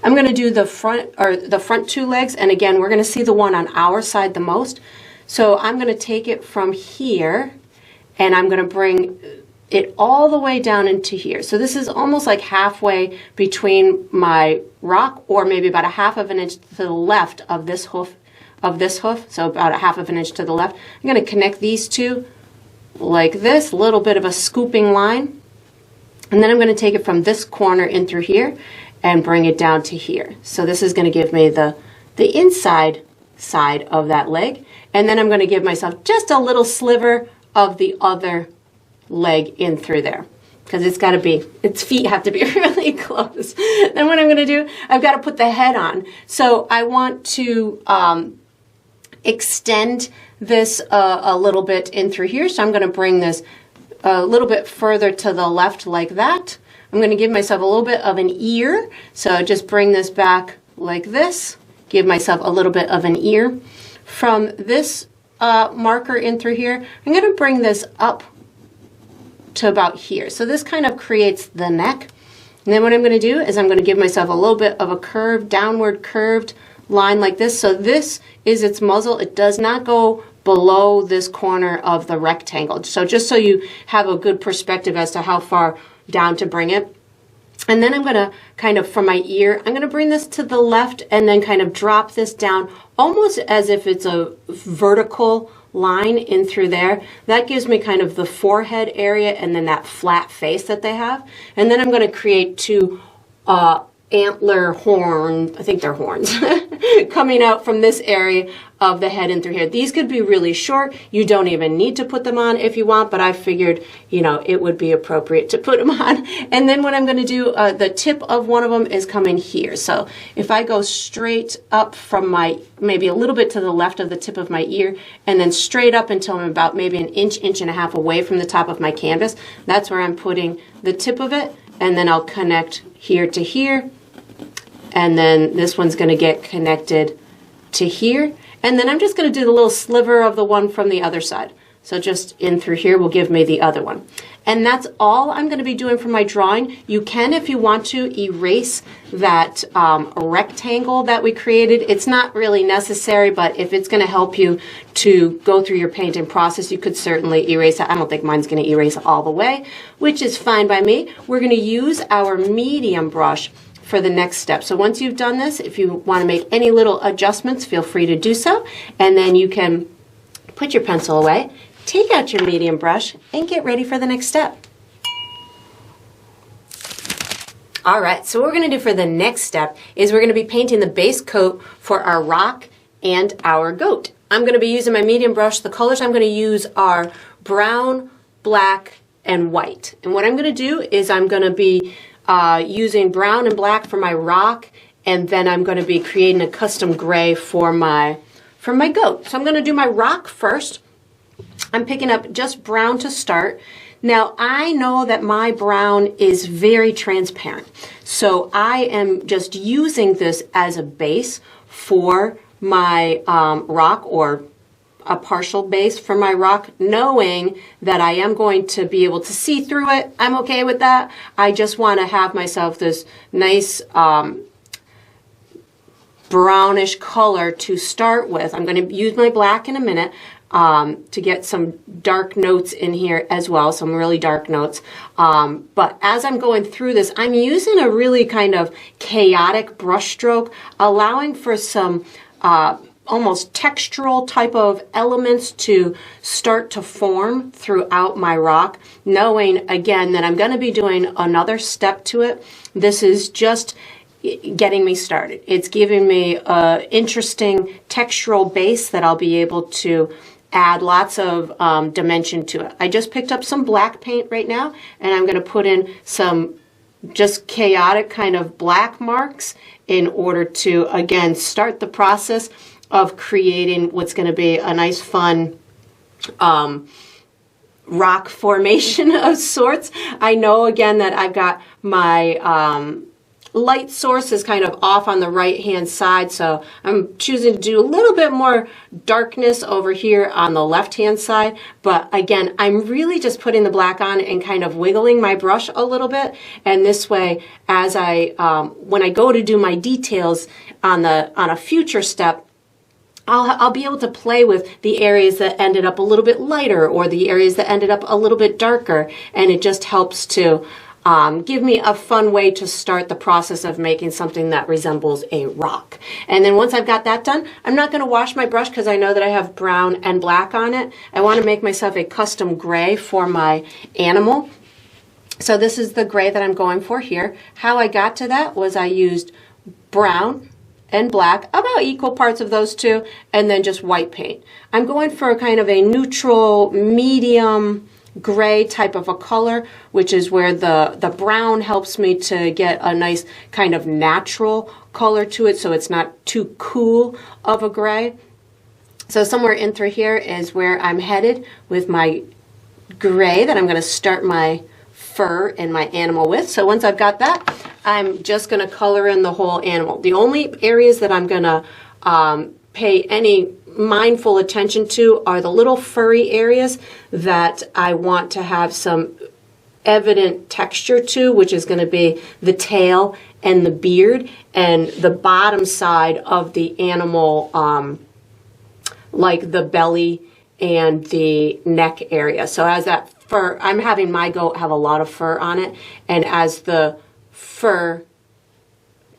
I'm going to do the front 2 legs, and again, we're going to see the one on our side the most. So I'm going to take it from here, and I'm going to bring it all the way down into here. So this is almost like halfway between my rock, or maybe about a 1/2 inch to the left of this hoof, so about a 1/2 inch to the left. I'm going to connect these two like this, a little bit of a scooping line, and then I'm going to take it from this corner in through here and bring it down to here. So this is going to give me the inside side of that leg, and then I'm going to give myself just a little sliver of the other leg in through there, because its feet have to be really close. Then what I'm going to do, I've got to put the head on. So I want to extend this a little bit in through here. So I'm going to bring this a little bit further to the left like that. I'm going to give myself a little bit of an ear. So just bring this back like this, give myself a little bit of an ear. From this marker in through here, I'm going to bring this up to about here. So this kind of creates the neck. And then what I'm going to do is I'm going to give myself a little bit of a curved, downward curved line like this. So this is its muzzle. It does not go below this corner of the rectangle. So just so you have a good perspective as to how far down to bring it. And then I'm going to kind of, from my ear, I'm going to bring this to the left and then kind of drop this down almost as if it's a vertical line in through there. That gives me kind of the forehead area and then that flat face that they have. And then I'm going to create 2 antler horn, I think they're horns, coming out from this area of the head in through here. These could be really short. You don't even need to put them on if you want, but I figured, it would be appropriate to put them on. And then what I'm going to do, the tip of one of them is coming here. So if I go straight up from maybe a little bit to the left of the tip of my ear, and then straight up until I'm about maybe an inch and a half away from the top of my canvas, that's where I'm putting the tip of it. And then I'll connect here to here. And then this one's going to get connected to here. And then I'm just going to do the little sliver of the one from the other side. So just in through here will give me the other one. And that's all I'm going to be doing for my drawing. You can, if you want to, erase that rectangle that we created. It's not really necessary, but if it's going to help you to go through your painting process, you could certainly erase it. I don't think mine's going to erase all the way, which is fine by me. We're going to use our medium brush for the next step. So once you've done this, if you want to make any little adjustments, feel free to do so. And then you can put your pencil away, take out your medium brush, and get ready for the next step. All right, so what we're going to do for the next step is we're going to be painting the base coat for our rock and our goat. I'm going to be using my medium brush. The colors I'm going to use are brown, black, and white. And what I'm going to do is I'm going to be using brown and black for my rock, and then I'm going to be creating a custom gray for my goat. So I'm going to do my rock first. I'm picking up just brown to start. Now I know that my brown is very transparent, so I am just using this as a base for my rock, or a partial base for my rock, knowing that I am going to be able to see through it. I'm okay with that. I just want to have myself this nice brownish color to start with. I'm going to use my black in a minute to get some dark notes in here as well, some really dark notes. But as I'm going through this, I'm using a really kind of chaotic brush stroke, allowing for some almost textural type of elements to start to form throughout my rock, knowing again that I'm going to be doing another step to it. This is just getting me started. It's giving me an interesting textural base that I'll be able to add lots of dimension to it. I just picked up some black paint right now, and I'm going to put in some just chaotic kind of black marks in order to, again, start the process of creating what's going to be a nice, fun rock formation of sorts. I know, again, that I've got my light source is kind of off on the right-hand side, so I'm choosing to do a little bit more darkness over here on the left-hand side. But again, I'm really just putting the black on and kind of wiggling my brush a little bit. And this way, as when I go to do my details on a future step, I'll be able to play with the areas that ended up a little bit lighter or the areas that ended up a little bit darker, and it just helps to give me a fun way to start the process of making something that resembles a rock. And then once I've got that done, I'm not going to wash my brush because I know that I have brown and black on it. I want to make myself a custom gray for my animal. So this is the gray that I'm going for here. How I got to that was I used brown and black, about equal parts of those two, and then just white paint. I'm going for kind of a neutral, medium gray type of a color, which is where the brown helps me to get a nice kind of natural color to it, so it's not too cool of a gray. So somewhere in through here is where I'm headed with my gray that I'm going to start my fur and my animal with. So once I've got that, I'm just going to color in the whole animal. The only areas that I'm going to pay any mindful attention to are the little furry areas that I want to have some evident texture to, which is going to be the tail and the beard and the bottom side of the animal, like the belly and the neck area. So as that fur, I'm having my goat have a lot of fur on it, and as the fur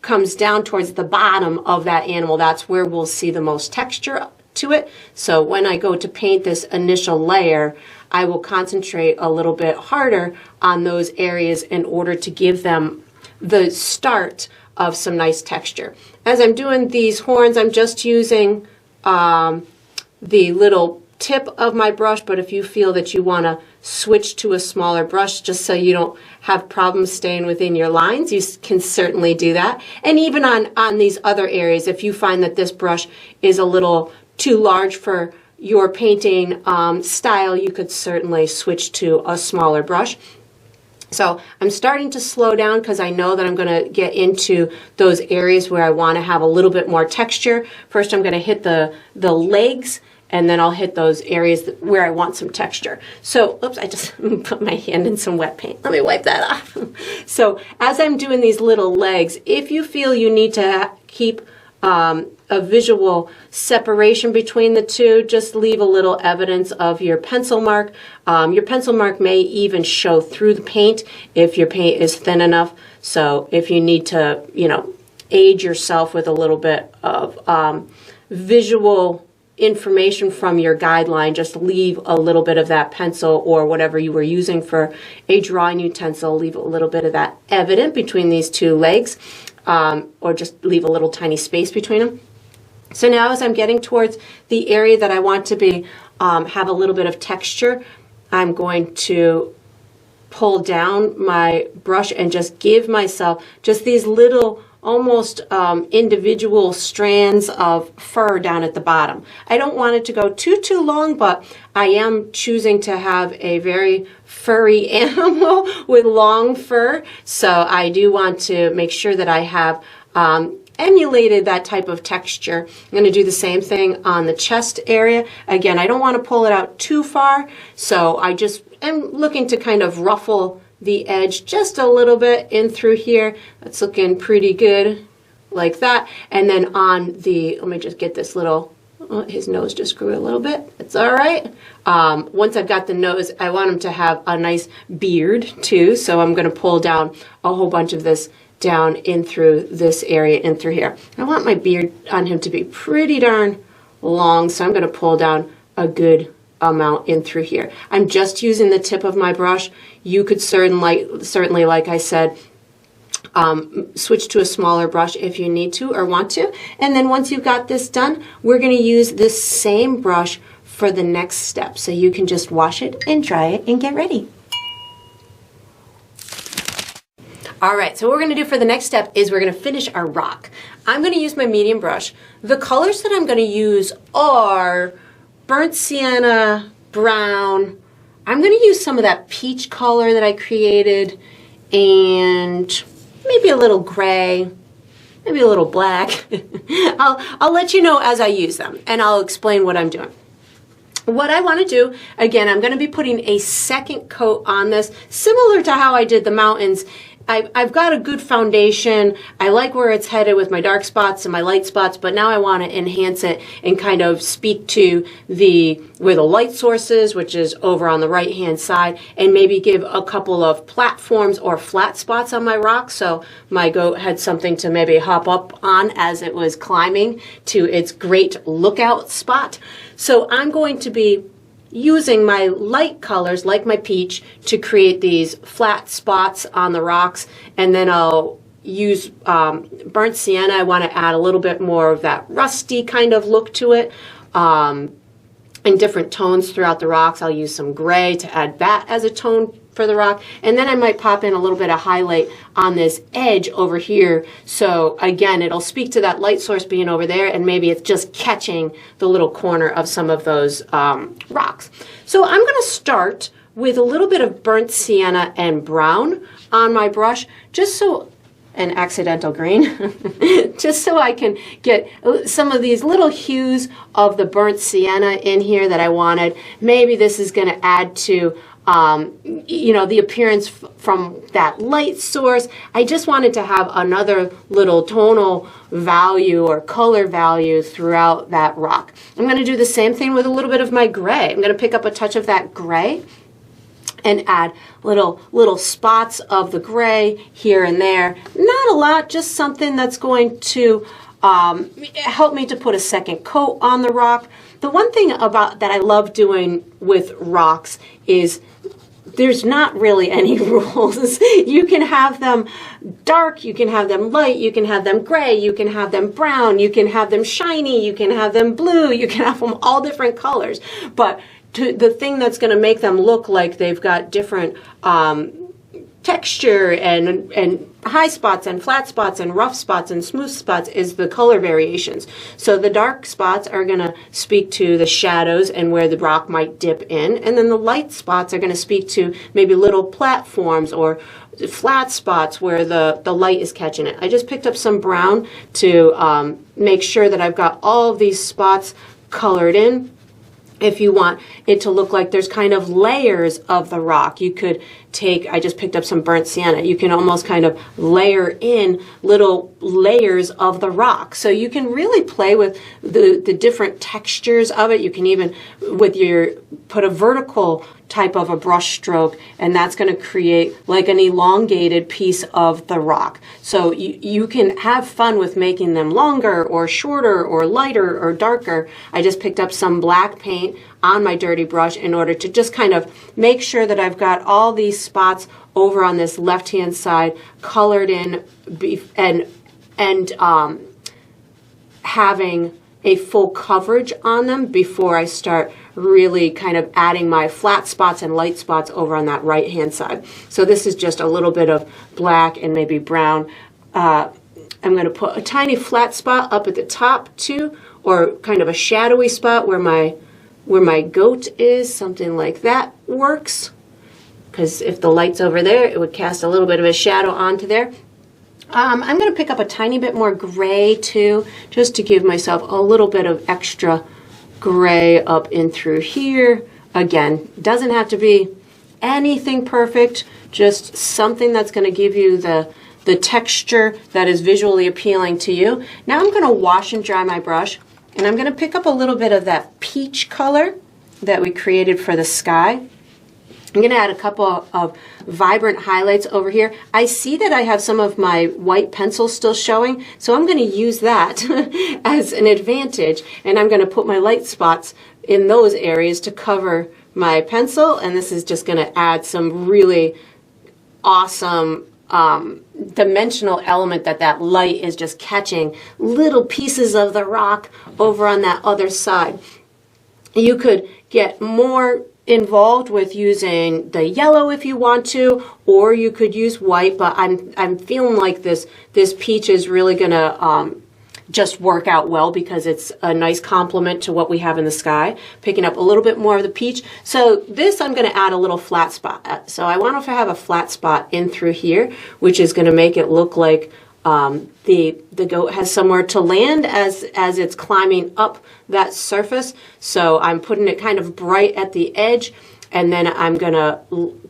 comes down towards the bottom of that animal, that's where we'll see the most texture to it. So when I go to paint this initial layer, I will concentrate a little bit harder on those areas in order to give them the start of some nice texture. As I'm doing these horns, I'm just using the little tip of my brush, but if you feel that you want to switch to a smaller brush just so you don't have problems staying within your lines, you can certainly do that. And even on these other areas, if you find that this brush is a little too large for your painting style, you could certainly switch to a smaller brush. So I'm starting to slow down because I know that I'm going to get into those areas where I want to have a little bit more texture. First, I'm going to hit the legs, and then I'll hit those areas where I want some texture. So, oops, I just put my hand in some wet paint. Let me wipe that off. So as I'm doing these little legs, if you feel you need to keep a visual separation between the two, just leave a little evidence of your pencil mark. Your pencil mark may even show through the paint if your paint is thin enough. So if you need to, aid yourself with a little bit of visual information from your guideline, just leave a little bit of that pencil or whatever you were using for a drawing utensil, leave a little bit of that evident between these two legs, or just leave a little tiny space between them. So now as I'm getting towards the area that I want to be have a little bit of texture, I'm going to pull down my brush and just give myself just these little almost individual strands of fur down at the bottom. I don't want it to go too long, but I am choosing to have a very furry animal with long fur, so I do want to make sure that I have emulated that type of texture. I'm going to do the same thing on the chest area. Again, I don't want to pull it out too far, so I just am looking to kind of ruffle the edge just a little bit in through here. That's looking pretty good like that. And then on the, let me just get this little, his nose just grew a little bit. It's all right. Once I've got the nose, I want him to have a nice beard too. So I'm going to pull down a whole bunch of this down in through this area in through here. I want my beard on him to be pretty darn long, so I'm going to pull down a good amount in through here. I'm just using the tip of my brush. You could certainly, like I said, switch to a smaller brush if you need to or want to. And then once you've got this done, we're going to use this same brush for the next step. So you can just wash it and dry it and get ready. All right, so what we're going to do for the next step is we're going to finish our rock. I'm going to use my medium brush. The colors that I'm going to use are burnt sienna, brown. I'm going to use some of that peach color that I created, and maybe a little gray, maybe a little black. I'll let you know as I use them, and I'll explain what I'm doing. What I want to do, again, I'm going to be putting a second coat on this, similar to how I did the mountains. I've got a good foundation. I like where it's headed with my dark spots and my light spots, but now I want to enhance it and kind of speak to where the light source is, which is over on the right hand side, and maybe give a couple of platforms or flat spots on my rock so my goat had something to maybe hop up on as it was climbing to its great lookout spot. So I'm going to be using my light colors, like my peach, to create these flat spots on the rocks, and then I'll use burnt sienna. I want to add a little bit more of that rusty kind of look to it, in different tones throughout the rocks. I'll use some gray to add that as a tone for the rock, and then I might pop in a little bit of highlight on this edge over here, so again it'll speak to that light source being over there, and maybe it's just catching the little corner of some of those rocks. So I'm going to start with a little bit of burnt sienna and brown on my brush, just so an accidental green, just so I can get some of these little hues of the burnt sienna in here that I wanted. Maybe this is going to add to the appearance from that light source. I just wanted to have another little tonal value or color value throughout that rock. I'm going to do the same thing with a little bit of my gray. I'm going to pick up a touch of that gray and add little spots of the gray here and there. Not a lot, just something that's going to help me to put a second coat on the rock. The one thing about that I love doing with rocks is there's not really any rules. You can have them dark, you can have them light, you can have them gray, you can have them brown, you can have them shiny, you can have them blue, you can have them all different colors. But the thing that's going to make them look like they've got different texture and high spots and flat spots and rough spots and smooth spots is the color variations. So the dark spots are going to speak to the shadows and where the rock might dip in, and then the light spots are going to speak to maybe little platforms or flat spots where the light is catching it. I just picked up some brown to make sure that I've got all of these spots colored in. If you want it to look like there's kind of layers of the rock, you could I just picked up some burnt sienna. You can almost kind of layer in little layers of the rock. So you can really play with the different textures of it. You can even, put a vertical type of a brush stroke, and that's going to create like an elongated piece of the rock. So you can have fun with making them longer or shorter or lighter or darker. I just picked up some black paint on my dirty brush in order to just kind of make sure that I've got all these spots over on this left hand side colored in and having a full coverage on them before I start really kind of adding my flat spots and light spots over on that right hand side. So this is just a little bit of black and maybe brown. I'm going to put a tiny flat spot up at the top too, or kind of a shadowy spot where my goat is, something like that works. Because if the light's over there, it would cast a little bit of a shadow onto there. I'm going to pick up a tiny bit more gray too, just to give myself a little bit of extra gray up in through here. Again, doesn't have to be anything perfect, just something that's going to give you the texture that is visually appealing to you. Now I'm going to wash and dry my brush, and I'm going to pick up a little bit of that peach color that we created for the sky. I'm going to add a couple of vibrant highlights over here. I see that I have some of my white pencil still showing, so I'm going to use that as an advantage, and I'm going to put my light spots in those areas to cover my pencil, and this is just going to add some really awesome dimensional element that light is just catching little pieces of the rock over on that other side. You could get more involved with using the yellow if you want to, or you could use white, but I'm feeling like this peach is really gonna just work out well because it's a nice complement to what we have in the sky, picking up a little bit more of the peach. So this I'm going to add a little flat spot. So I want to have a flat spot in through here, which is going to make it look like the goat has somewhere to land as it's climbing up that surface. So I'm putting it kind of bright at the edge, and then I'm going to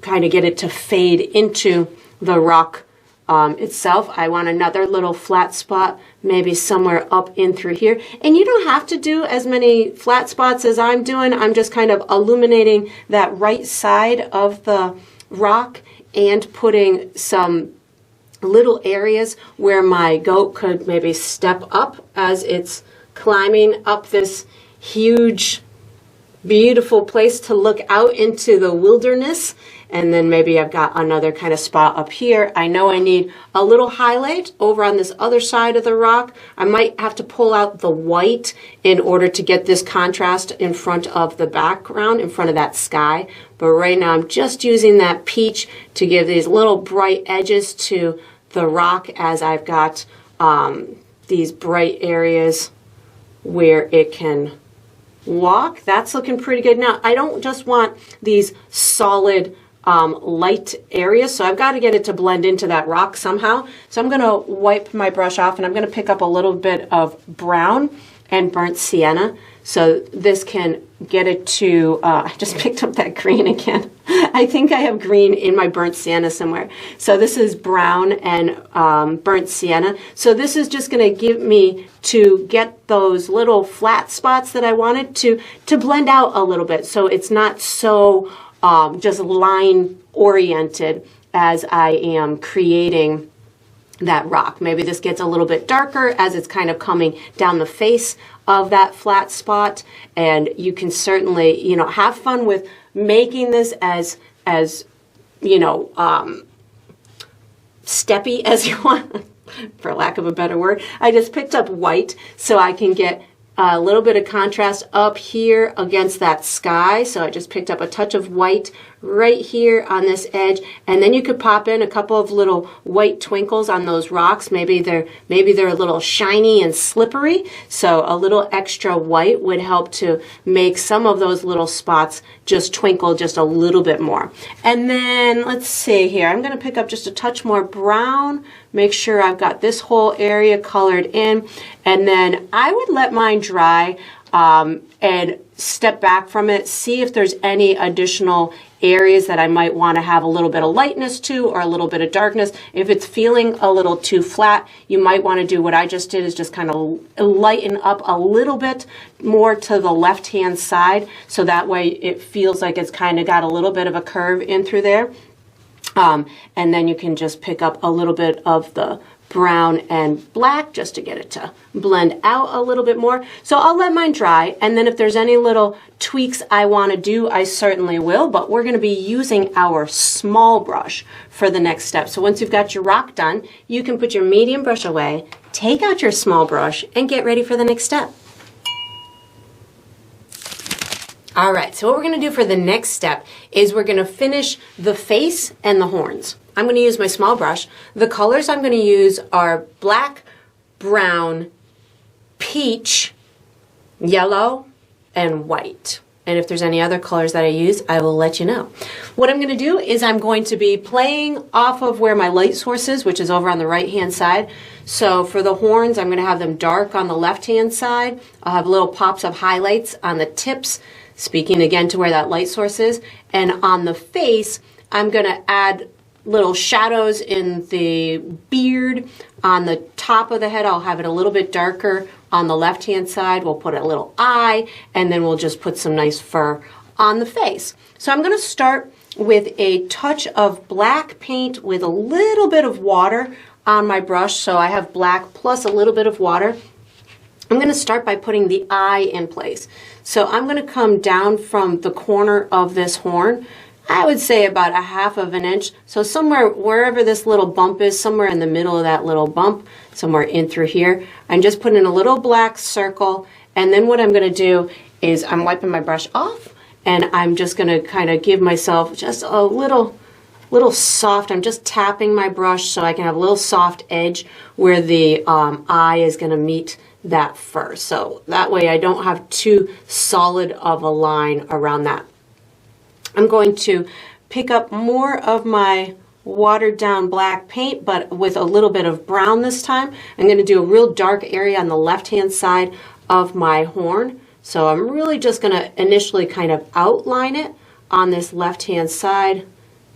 kind of get it to fade into the rock itself. I want another little flat spot, maybe somewhere up in through here. And you don't have to do as many flat spots as I'm doing. I'm just kind of illuminating that right side of the rock and putting some little areas where my goat could maybe step up as it's climbing up this huge, beautiful place to look out into the wilderness. And then maybe I've got another kind of spot up here. I know I need a little highlight over on this other side of the rock. I might have to pull out the white in order to get this contrast in front of the background, in front of that sky. But right now I'm just using that peach to give these little bright edges to the rock as I've got these bright areas where it can walk. That's looking pretty good. Now, I don't just want these solid light areas, so I've got to get it to blend into that rock somehow. So I'm going to wipe my brush off, and I'm going to pick up a little bit of brown and burnt sienna, so this can get it to, I just picked up that green again. I think I have green in my burnt sienna somewhere. So this is brown and burnt sienna. So this is just going to give me to get those little flat spots that I wanted to blend out a little bit, so it's not so just line oriented as I am creating that rock. Maybe this gets a little bit darker as it's kind of coming down the face of that flat spot, and you can certainly, you know, have fun with making this as you know, steppy as you want, for lack of a better word. I just picked up white so I can get a little bit of contrast up here against that sky. So I just picked up a touch of white right here on this edge, and then you could pop in a couple of little white twinkles on those rocks. Maybe they're a little shiny and slippery, so a little extra white would help to make some of those little spots just twinkle just a little bit more. And then let's see here, I'm going to pick up just a touch more brown, make sure I've got this whole area colored in, and then I would let mine dry and step back from it, see if there's any additional areas that I might want to have a little bit of lightness to, or a little bit of darkness. If it's feeling a little too flat, you might want to do what I just did, is just kind of lighten up a little bit more to the left-hand side, so that way it feels like it's kind of got a little bit of a curve in through there. And then you can just pick up a little bit of the brown and black just to get it to blend out a little bit more. So I'll let mine dry, and then if there's any little tweaks I want to do, I certainly will, but we're going to be using our small brush for the next step. So once you've got your rock done, you can put your medium brush away, take out your small brush, and get ready for the next step. All right, so what we're going to do for the next step is we're going to finish the face and the horns. I'm going to use my small brush. The colors I'm going to use are black, brown, peach, yellow, and white. And if there's any other colors that I use, I will let you know. What I'm going to do is I'm going to be playing off of where my light source is, which is over on the right-hand side. So for the horns, I'm going to have them dark on the left-hand side. I'll have little pops of highlights on the tips, speaking again to where that light source is. And on the face, I'm going to add little shadows in the beard. On the top of the head, I'll have it a little bit darker. On the left-hand side, we'll put a little eye, and then we'll just put some nice fur on the face. So I'm going to start with a touch of black paint with a little bit of water on my brush. So I have black plus a little bit of water. I'm going to start by putting the eye in place. So I'm going to come down from the corner of this horn, I would say about 1/2 inch. So somewhere, wherever this little bump is, somewhere in the middle of that little bump, somewhere in through here, I'm just putting a little black circle. And then what I'm going to do is I'm wiping my brush off, and I'm just going to kind of give myself just a little soft. I'm just tapping my brush so I can have a little soft edge where the eye is going to meet that fur. So that way I don't have too solid of a line around that. I'm going to pick up more of my watered down black paint, but with a little bit of brown this time. I'm going to do a real dark area on the left hand side of my horn. So I'm really just going to initially kind of outline it on this left hand side,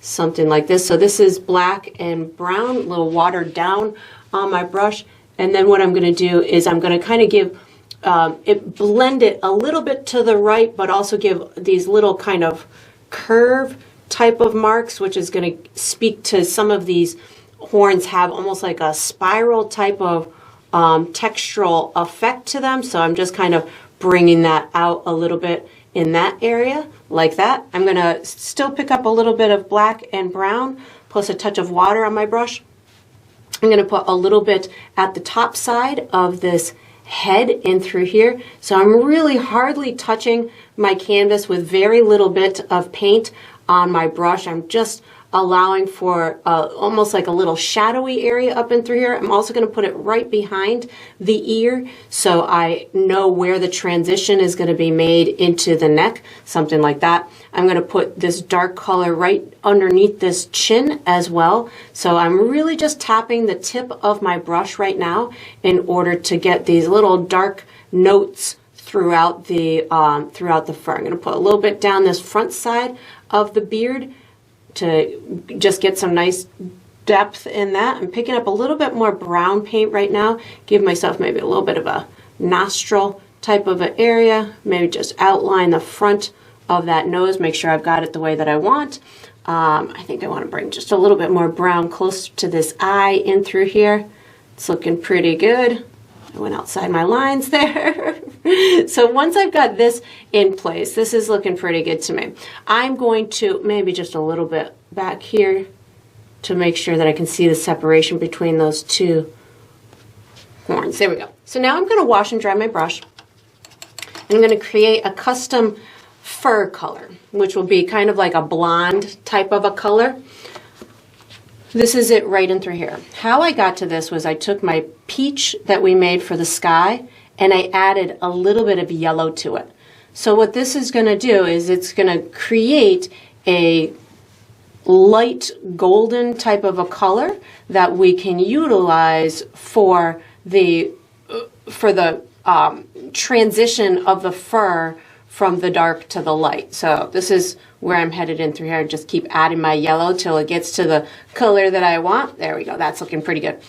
something like this. So this is black and brown, a little watered down on my brush. And then what I'm going to do is I'm going to kind of give blend it a little bit to the right, but also give these little kind of curve type of marks, which is going to speak to some of these horns have almost like a spiral type of textural effect to them. So I'm just kind of bringing that out a little bit in that area like that. I'm going to still pick up a little bit of black and brown plus a touch of water on my brush. I'm going to put a little bit at the top side of this head in through here. So I'm really hardly touching my canvas with very little bit of paint on my brush. I'm just allowing for almost like a little shadowy area up and through here. I'm also going to put it right behind the ear so I know where the transition is going to be made into the neck, something like that. I'm going to put this dark color right underneath this chin as well. So I'm really just tapping the tip of my brush right now in order to get these little dark notes throughout the fur. I'm going to put a little bit down this front side of the beard to just get some nice depth in that. I'm picking up a little bit more brown paint right now. Give myself maybe a little bit of a nostril type of an area. Maybe just outline the front of that nose. Make sure I've got it the way that I want. I think I want to bring just a little bit more brown close to this eye in through here. It's looking pretty good. I went outside my lines there. So once I've got this in place, this is looking pretty good to me. I'm going to maybe just a little bit back here to make sure that I can see the separation between those two horns. There we go. So now I'm going to wash and dry my brush. I'm going to create a custom fur color, which will be kind of like a blonde type of a color. This is it right in through here. How I got to this was I took my peach that we made for the sky and I added a little bit of yellow to it. So what this is going to do is it's going to create a light golden type of a color that we can utilize for the transition of the fur from the dark to the light. So this is where I'm headed in through here. Just keep adding my yellow till it gets to the color that I want. There we go. That's looking pretty good.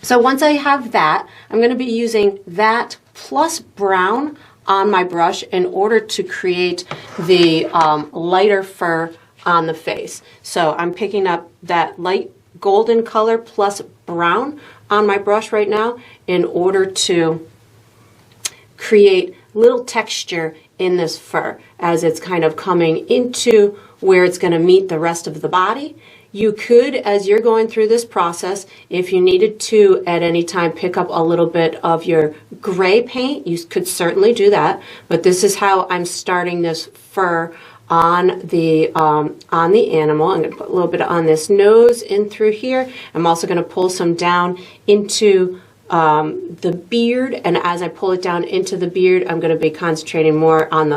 So once I have that, I'm going to be using that plus brown on my brush in order to create the lighter fur on the face. So I'm picking up that light golden color plus brown on my brush right now in order to create little texture in this fur as it's kind of coming into where it's going to meet the rest of the body. You could, as you're going through this process, if you needed to at any time pick up a little bit of your gray paint, you could certainly do that. But this is how I'm starting this fur on the animal. I'm going to put a little bit on this nose in through here. I'm also going to pull some down into the beard, and as I pull it down into the beard, I'm going to be concentrating more on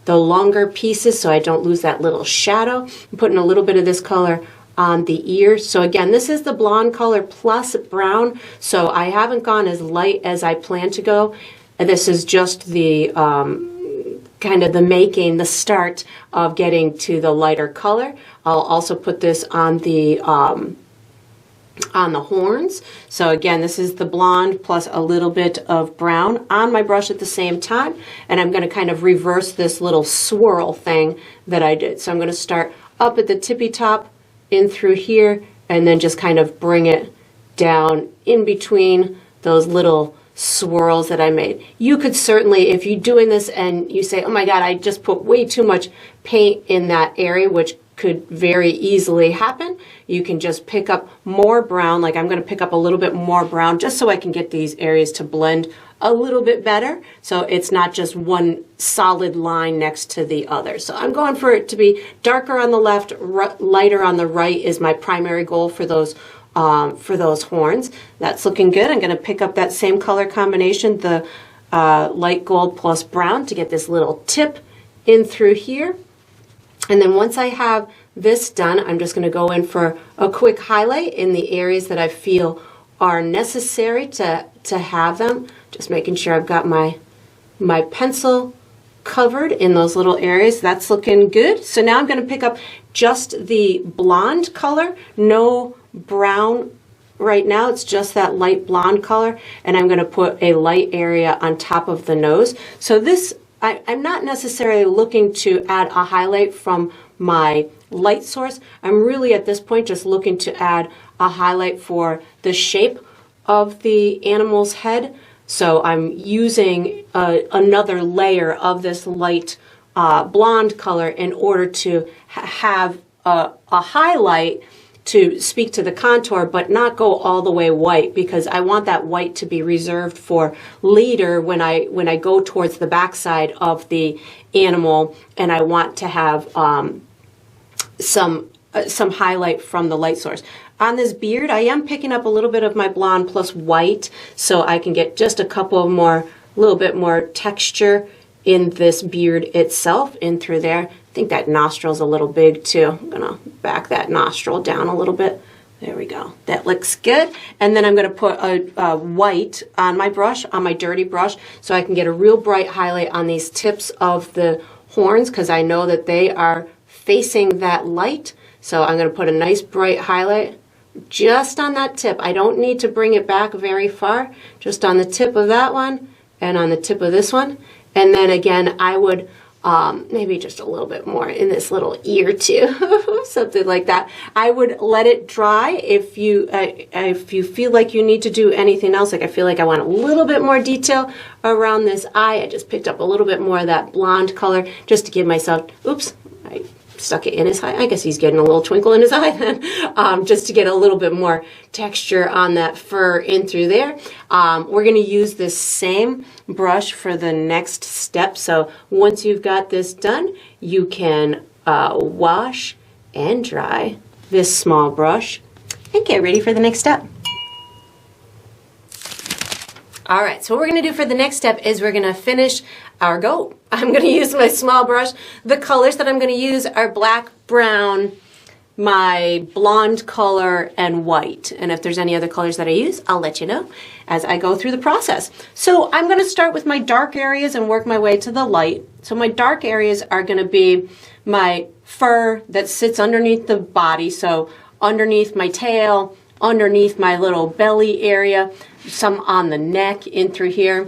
the longer pieces so I don't lose that little shadow. I'm putting a little bit of this color on the ears. So again, this is the blonde color plus brown, so I haven't gone as light as I plan to go. This is just the kind of the start of getting to the lighter color. I'll also put this on the horns. So again, this is the blonde plus a little bit of brown on my brush at the same time, and I'm going to kind of reverse this little swirl thing that I did. So I'm going to start up at the tippy top in through here and then just kind of bring it down in between those little swirls that I made. You could certainly, if you're doing this and you say, oh my god, I just put way too much paint in that area, which could very easily happen, you can just pick up more brown. Like I'm going to pick up a little bit more brown just so I can get these areas to blend a little bit better, so it's not just one solid line next to the other. So I'm going for it to be darker on the left, lighter on the right is my primary goal for those horns. That's looking good. I'm going to pick up that same color combination, the light gold plus brown, to get this little tip in through here. And then once I have this done, I'm just going to go in for a quick highlight in the areas that I feel are necessary to have them. Just making sure I've got my pencil covered in those little areas. That's looking good. So now I'm going to pick up just the blonde color, no brown right now, it's just that light blonde color, and I'm going to put a light area on top of the nose. So this, I'm not necessarily looking to add a highlight from my light source. I'm really at this point just looking to add a highlight for the shape of the animal's head. So I'm using another layer of this light blonde color in order to have a highlight to speak to the contour, but not go all the way white, because I want that white to be reserved for later when I go towards the backside of the animal, and I want to have some highlight from the light source. On this beard, I am picking up a little bit of my blonde plus white, so I can get just a little bit more texture in this beard itself, in through there. I think that nostril's a little big too. I'm gonna back that nostril down a little bit. There we go. That looks good. And then I'm gonna put a white on my brush, on my dirty brush, so I can get a real bright highlight on these tips of the horns, because I know that they are facing that light. So I'm gonna put a nice bright highlight just on that tip. I don't need to bring it back very far, just on the tip of that one and on the tip of this one. And then again, I would maybe just a little bit more in this little ear too, something like that. I would let it dry. If you feel like you need to do anything else, like I feel like I want a little bit more detail around this eye, I just picked up a little bit more of that blonde color just to give myself, oops, I stuck it in his eye. I guess he's getting a little twinkle in his eye then, just to get a little bit more texture on that fur in through there. We're going to use this same brush for the next step. So once you've got this done, you can wash and dry this small brush and get ready for the next step. All right, so what we're going to do for the next step is we're going to finish our goat. I'm going to use my small brush. The colors that I'm going to use are black, brown, my blonde color, and white. And if there's any other colors that I use, I'll let you know as I go through the process. So I'm going to start with my dark areas and work my way to the light. So my dark areas are going to be my fur that sits underneath the body. So underneath my tail, underneath my little belly area, some on the neck in through here.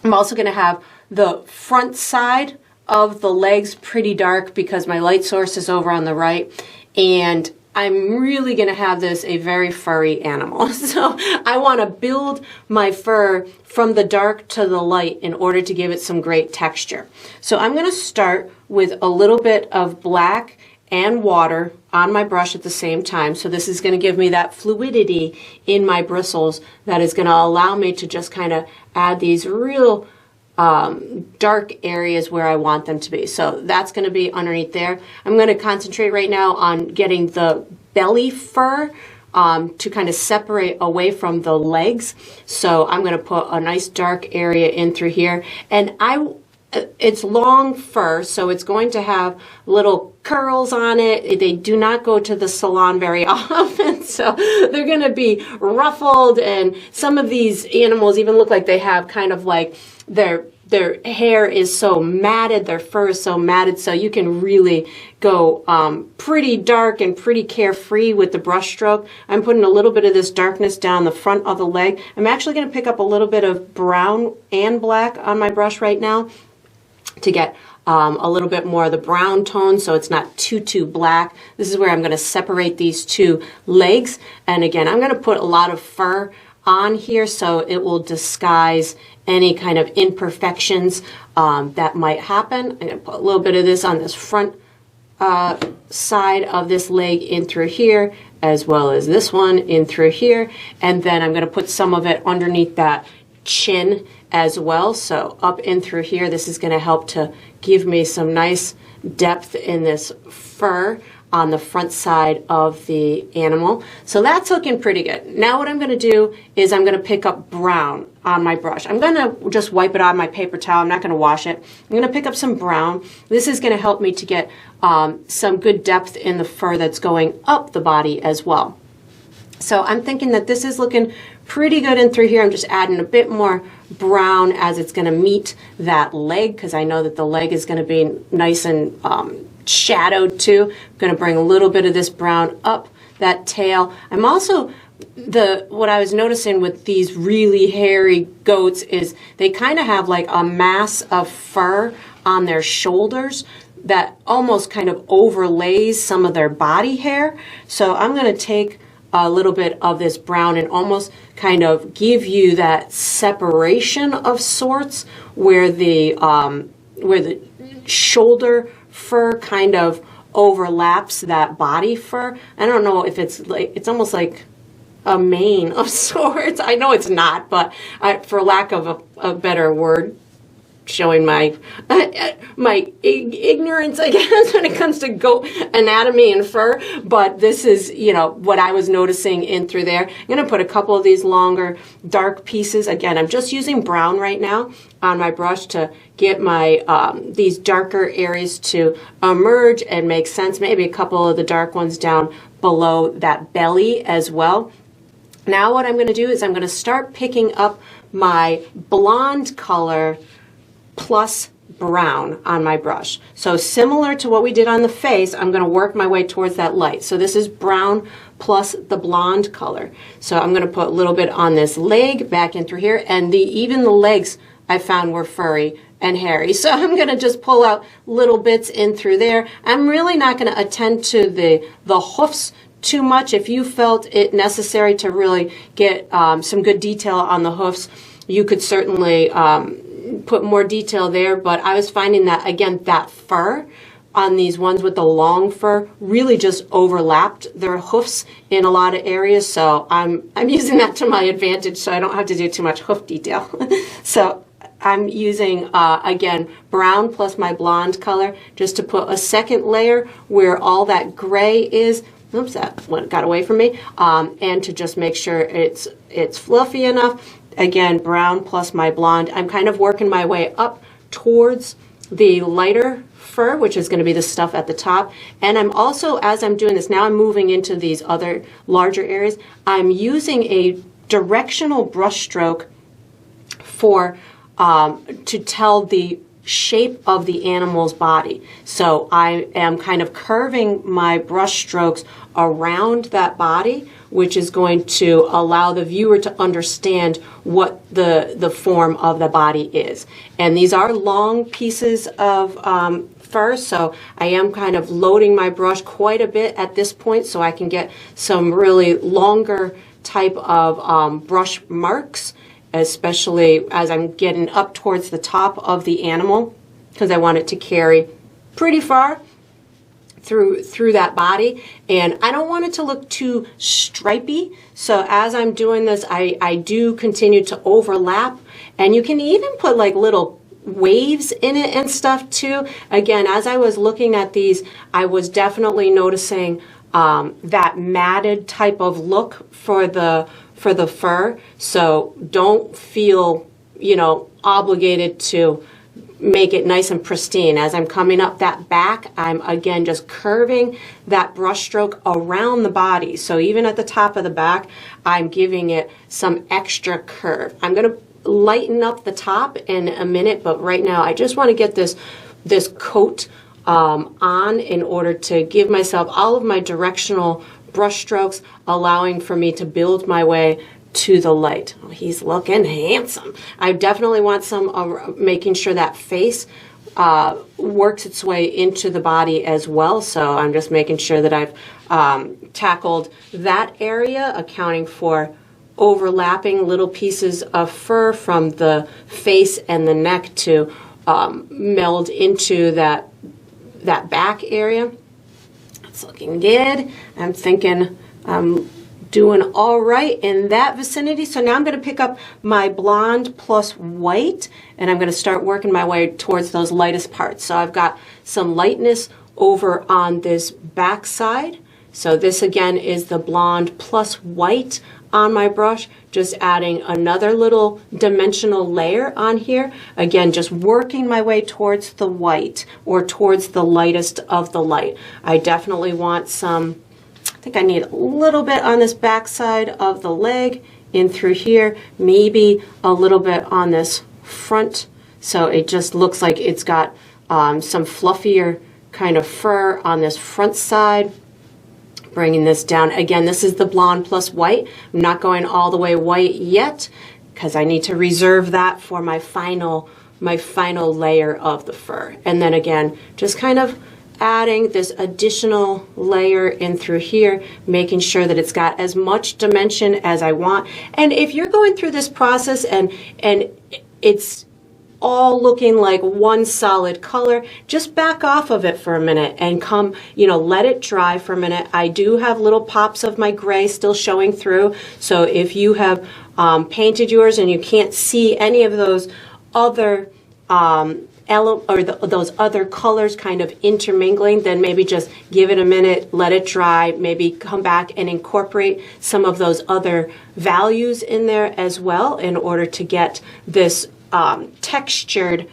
I'm also going to have the front side of the legs pretty dark because my light source is over on the right, and I'm really going to have this a very furry animal. So I want to build my fur from the dark to the light in order to give it some great texture. So I'm going to start with a little bit of black and water on my brush at the same time. So this is going to give me that fluidity in my bristles that is going to allow me to just kind of add these real dark areas where I want them to be. So that's going to be underneath there. I'm going to concentrate right now on getting the belly fur to kind of separate away from the legs. So I'm going to put a nice dark area in through here. And it's long fur, so it's going to have little curls on it. They do not go to the salon very often, so they're going to be ruffled, and some of these animals even look like they have kind of like their hair is so matted, their fur is so matted, so you can really go pretty dark and pretty carefree with the brush stroke. I'm putting a little bit of this darkness down the front of the leg. I'm actually going to pick up a little bit of brown and black on my brush right now to get a little bit more of the brown tone so it's not too black. This is where I'm going to separate these two legs. And again, I'm going to put a lot of fur on here so it will disguise any kind of imperfections that might happen. I'm going to put a little bit of this on this front side of this leg in through here, as well as this one in through here. And then I'm going to put some of it underneath that chin as well. So up in through here, this is going to help to give me some nice depth in this fur on the front side of the animal. So that's looking pretty good. Now what I'm going to do is I'm going to pick up brown on my brush. I'm going to just wipe it on my paper towel. I'm not going to wash it. I'm going to pick up some brown. This is going to help me to get some good depth in the fur that's going up the body as well. So I'm thinking that this is looking pretty good in through here. I'm just adding a bit more brown as it's going to meet that leg, because I know that the leg is going to be nice and shadowed too. I'm going to bring a little bit of this brown up that tail. I'm also, what I was noticing with these really hairy goats is they kind of have like a mass of fur on their shoulders that almost kind of overlays some of their body hair. So I'm going to take a little bit of this brown and almost kind of give you that separation of sorts where the shoulder fur kind of overlaps that body fur. I don't know if it's like, it's almost like a mane of sorts. I know it's not, but for lack of a better word, showing my ignorance, I guess, when it comes to goat anatomy and fur. But this is, you know, what I was noticing in through there. I'm going to put a couple of these longer dark pieces. Again, I'm just using brown right now on my brush to get my these darker areas to emerge and make sense. Maybe a couple of the dark ones down below that belly as well. Now what I'm going to do is I'm going to start picking up my blonde color plus brown on my brush. So similar to what we did on the face, I'm going to work my way towards that light. So this is brown plus the blonde color. So I'm going to put a little bit on this leg back in through here, and even the legs I found were furry and hairy. So I'm going to just pull out little bits in through there. I'm really not going to attend to the hoofs too much. If you felt it necessary to really get some good detail on the hoofs, you could certainly put more detail there, but I was finding that, again, that fur on these ones with the long fur really just overlapped their hoofs in a lot of areas, so I'm using that to my advantage so I don't have to do too much hoof detail. So I'm using, again, brown plus my blonde color just to put a second layer where all that gray is. Oops, that one got away from me. And to just make sure it's fluffy enough. Again, brown plus my blonde. I'm kind of working my way up towards the lighter fur, which is going to be the stuff at the top. And I'm also, as I'm doing this, now I'm moving into these other larger areas. I'm using a directional brush stroke for to tell the shape of the animal's body. So I am kind of curving my brush strokes around that body, which is going to allow the viewer to understand what the form of the body is. And these are long pieces of fur, so I am kind of loading my brush quite a bit at this point so I can get some really longer type of brush marks, especially as I'm getting up towards the top of the animal, because I want it to carry pretty far through that body, and I don't want it to look too stripy. So as I'm doing this, I do continue to overlap, and you can even put like little waves in it and stuff too. Again, as I was looking at these, I was definitely noticing that matted type of look for the fur. So don't feel, you know, obligated to make it nice and pristine. As I'm coming up that back, I'm again just curving that brush stroke around the body. So even at the top of the back, I'm giving it some extra curve. I'm going to lighten up the top in a minute, but right now I just want to get this coat on in order to give myself all of my directional brush strokes, allowing for me to build my way to the light. Oh, he's looking handsome. I definitely want some making sure that face works its way into the body as well. So I'm just making sure that I've tackled that area, accounting for overlapping little pieces of fur from the face and the neck to meld into that back area. It's looking good. I'm thinking doing all right in that vicinity. So now I'm going to pick up my blonde plus white, and I'm going to start working my way towards those lightest parts. So I've got some lightness over on this back side. So this again is the blonde plus white on my brush, just adding another little dimensional layer on here. Again, just working my way towards the white or towards the lightest of the light. I definitely want some, I think I need a little bit on this back side of the leg in through here, maybe a little bit on this front. So it just looks like it's got some fluffier kind of fur on this front side. Bringing this down. Again, this is the blonde plus white. I'm not going all the way white yet because I need to reserve that for my final layer of the fur. And then again, just kind of adding this additional layer in through here, making sure that it's got as much dimension as I want. And if you're going through this process and it's all looking like one solid color, just back off of it for a minute and come, let it dry for a minute. I do have little pops of my gray still showing through. So if you have painted yours and you can't see any of those other those other colors kind of intermingling, then maybe just give it a minute, let it dry, maybe come back and incorporate some of those other values in there as well in order to get this textured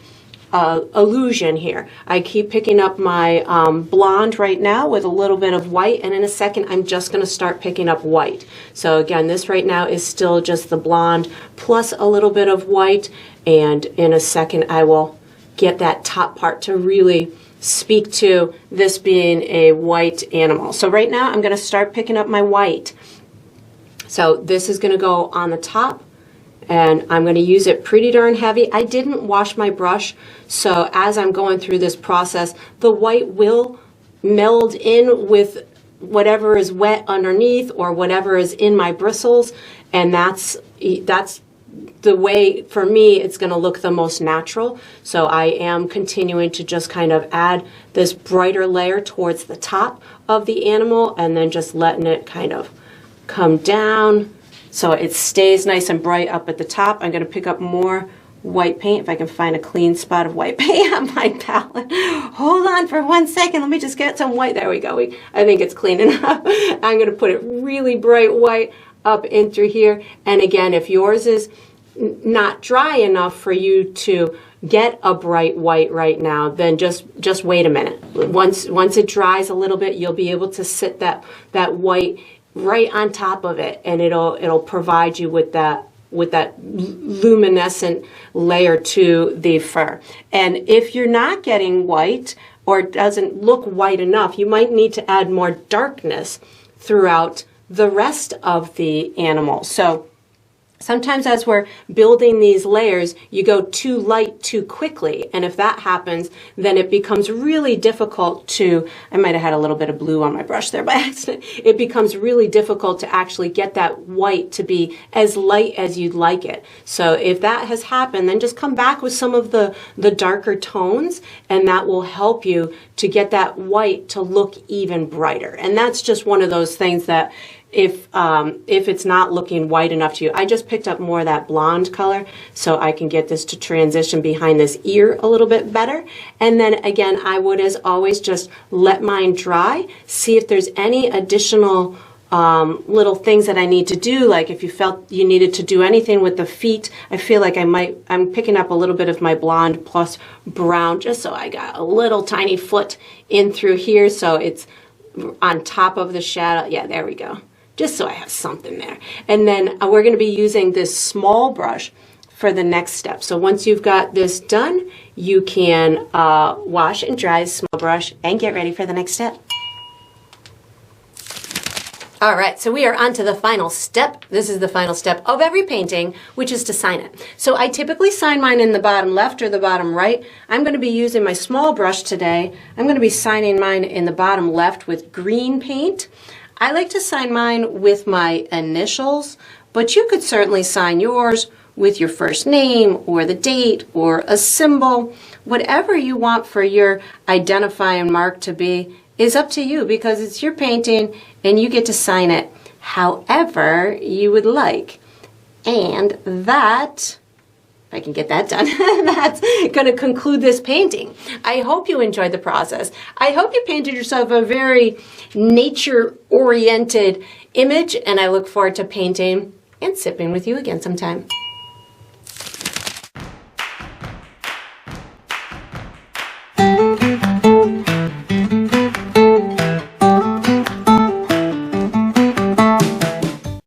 illusion here. I keep picking up my blonde right now with a little bit of white, and in a second I'm just going to start picking up white. So again, this right now is still just the blonde plus a little bit of white, and in a second I will get that top part to really speak to this being a white animal. So right now I'm going to start picking up my white. So this is going to go on the top, and I'm going to use it pretty darn heavy. I didn't wash my brush, so as I'm going through this process, the white will meld in with whatever is wet underneath or whatever is in my bristles, and that's the way, for me, it's going to look the most natural. So I am continuing to just kind of add this brighter layer towards the top of the animal and then just letting it kind of come down so it stays nice and bright up at the top. I'm going to pick up more white paint if I can find a clean spot of white paint on my palette. Hold on for 1 second. Let me just get some white. There we go. I think it's clean enough. I'm going to put it really bright white up in through here. And again, if yours is not dry enough for you to get a bright white right now, then just wait a minute. Once it dries a little bit, you'll be able to sit that white right on top of it, and it'll provide you with that luminescent layer to the fur. And if you're not getting white or it doesn't look white enough, you might need to add more darkness throughout the rest of the animal. So sometimes as we're building these layers, you go too light too quickly. And if that happens, then it becomes really difficult to, I might have had a little bit of blue on my brush there by accident. It becomes really difficult to actually get that white to be as light as you'd like it. So if that has happened, then just come back with some of the darker tones, and that will help you to get that white to look even brighter. And that's just one of those things that if it's not looking white enough to you, I just picked up more of that blonde color so I can get this to transition behind this ear a little bit better. And then again, I would, as always, just let mine dry, see if there's any additional little things that I need to do. Like if you felt you needed to do anything with the feet, I feel like I'm picking up a little bit of my blonde plus brown, just so I got a little tiny foot in through here so it's on top of the shadow. Yeah, there we go. Just so I have something there. And then we're going to be using this small brush for the next step. So once you've got this done, you can wash and dry a small brush and get ready for the next step. All right, so we are on to the final step. This is the final step of every painting, which is to sign it. So I typically sign mine in the bottom left or the bottom right. I'm going to be using my small brush today. I'm going to be signing mine in the bottom left with green paint. I like to sign mine with my initials, but you could certainly sign yours with your first name or the date or a symbol. Whatever you want for your identifying mark to be is up to you, because it's your painting and you get to sign it however you would like. And that, if I can get that done, that's going to conclude this painting. I hope you enjoyed the process. I hope you painted yourself a very nature-oriented image, and I look forward to painting and sipping with you again sometime.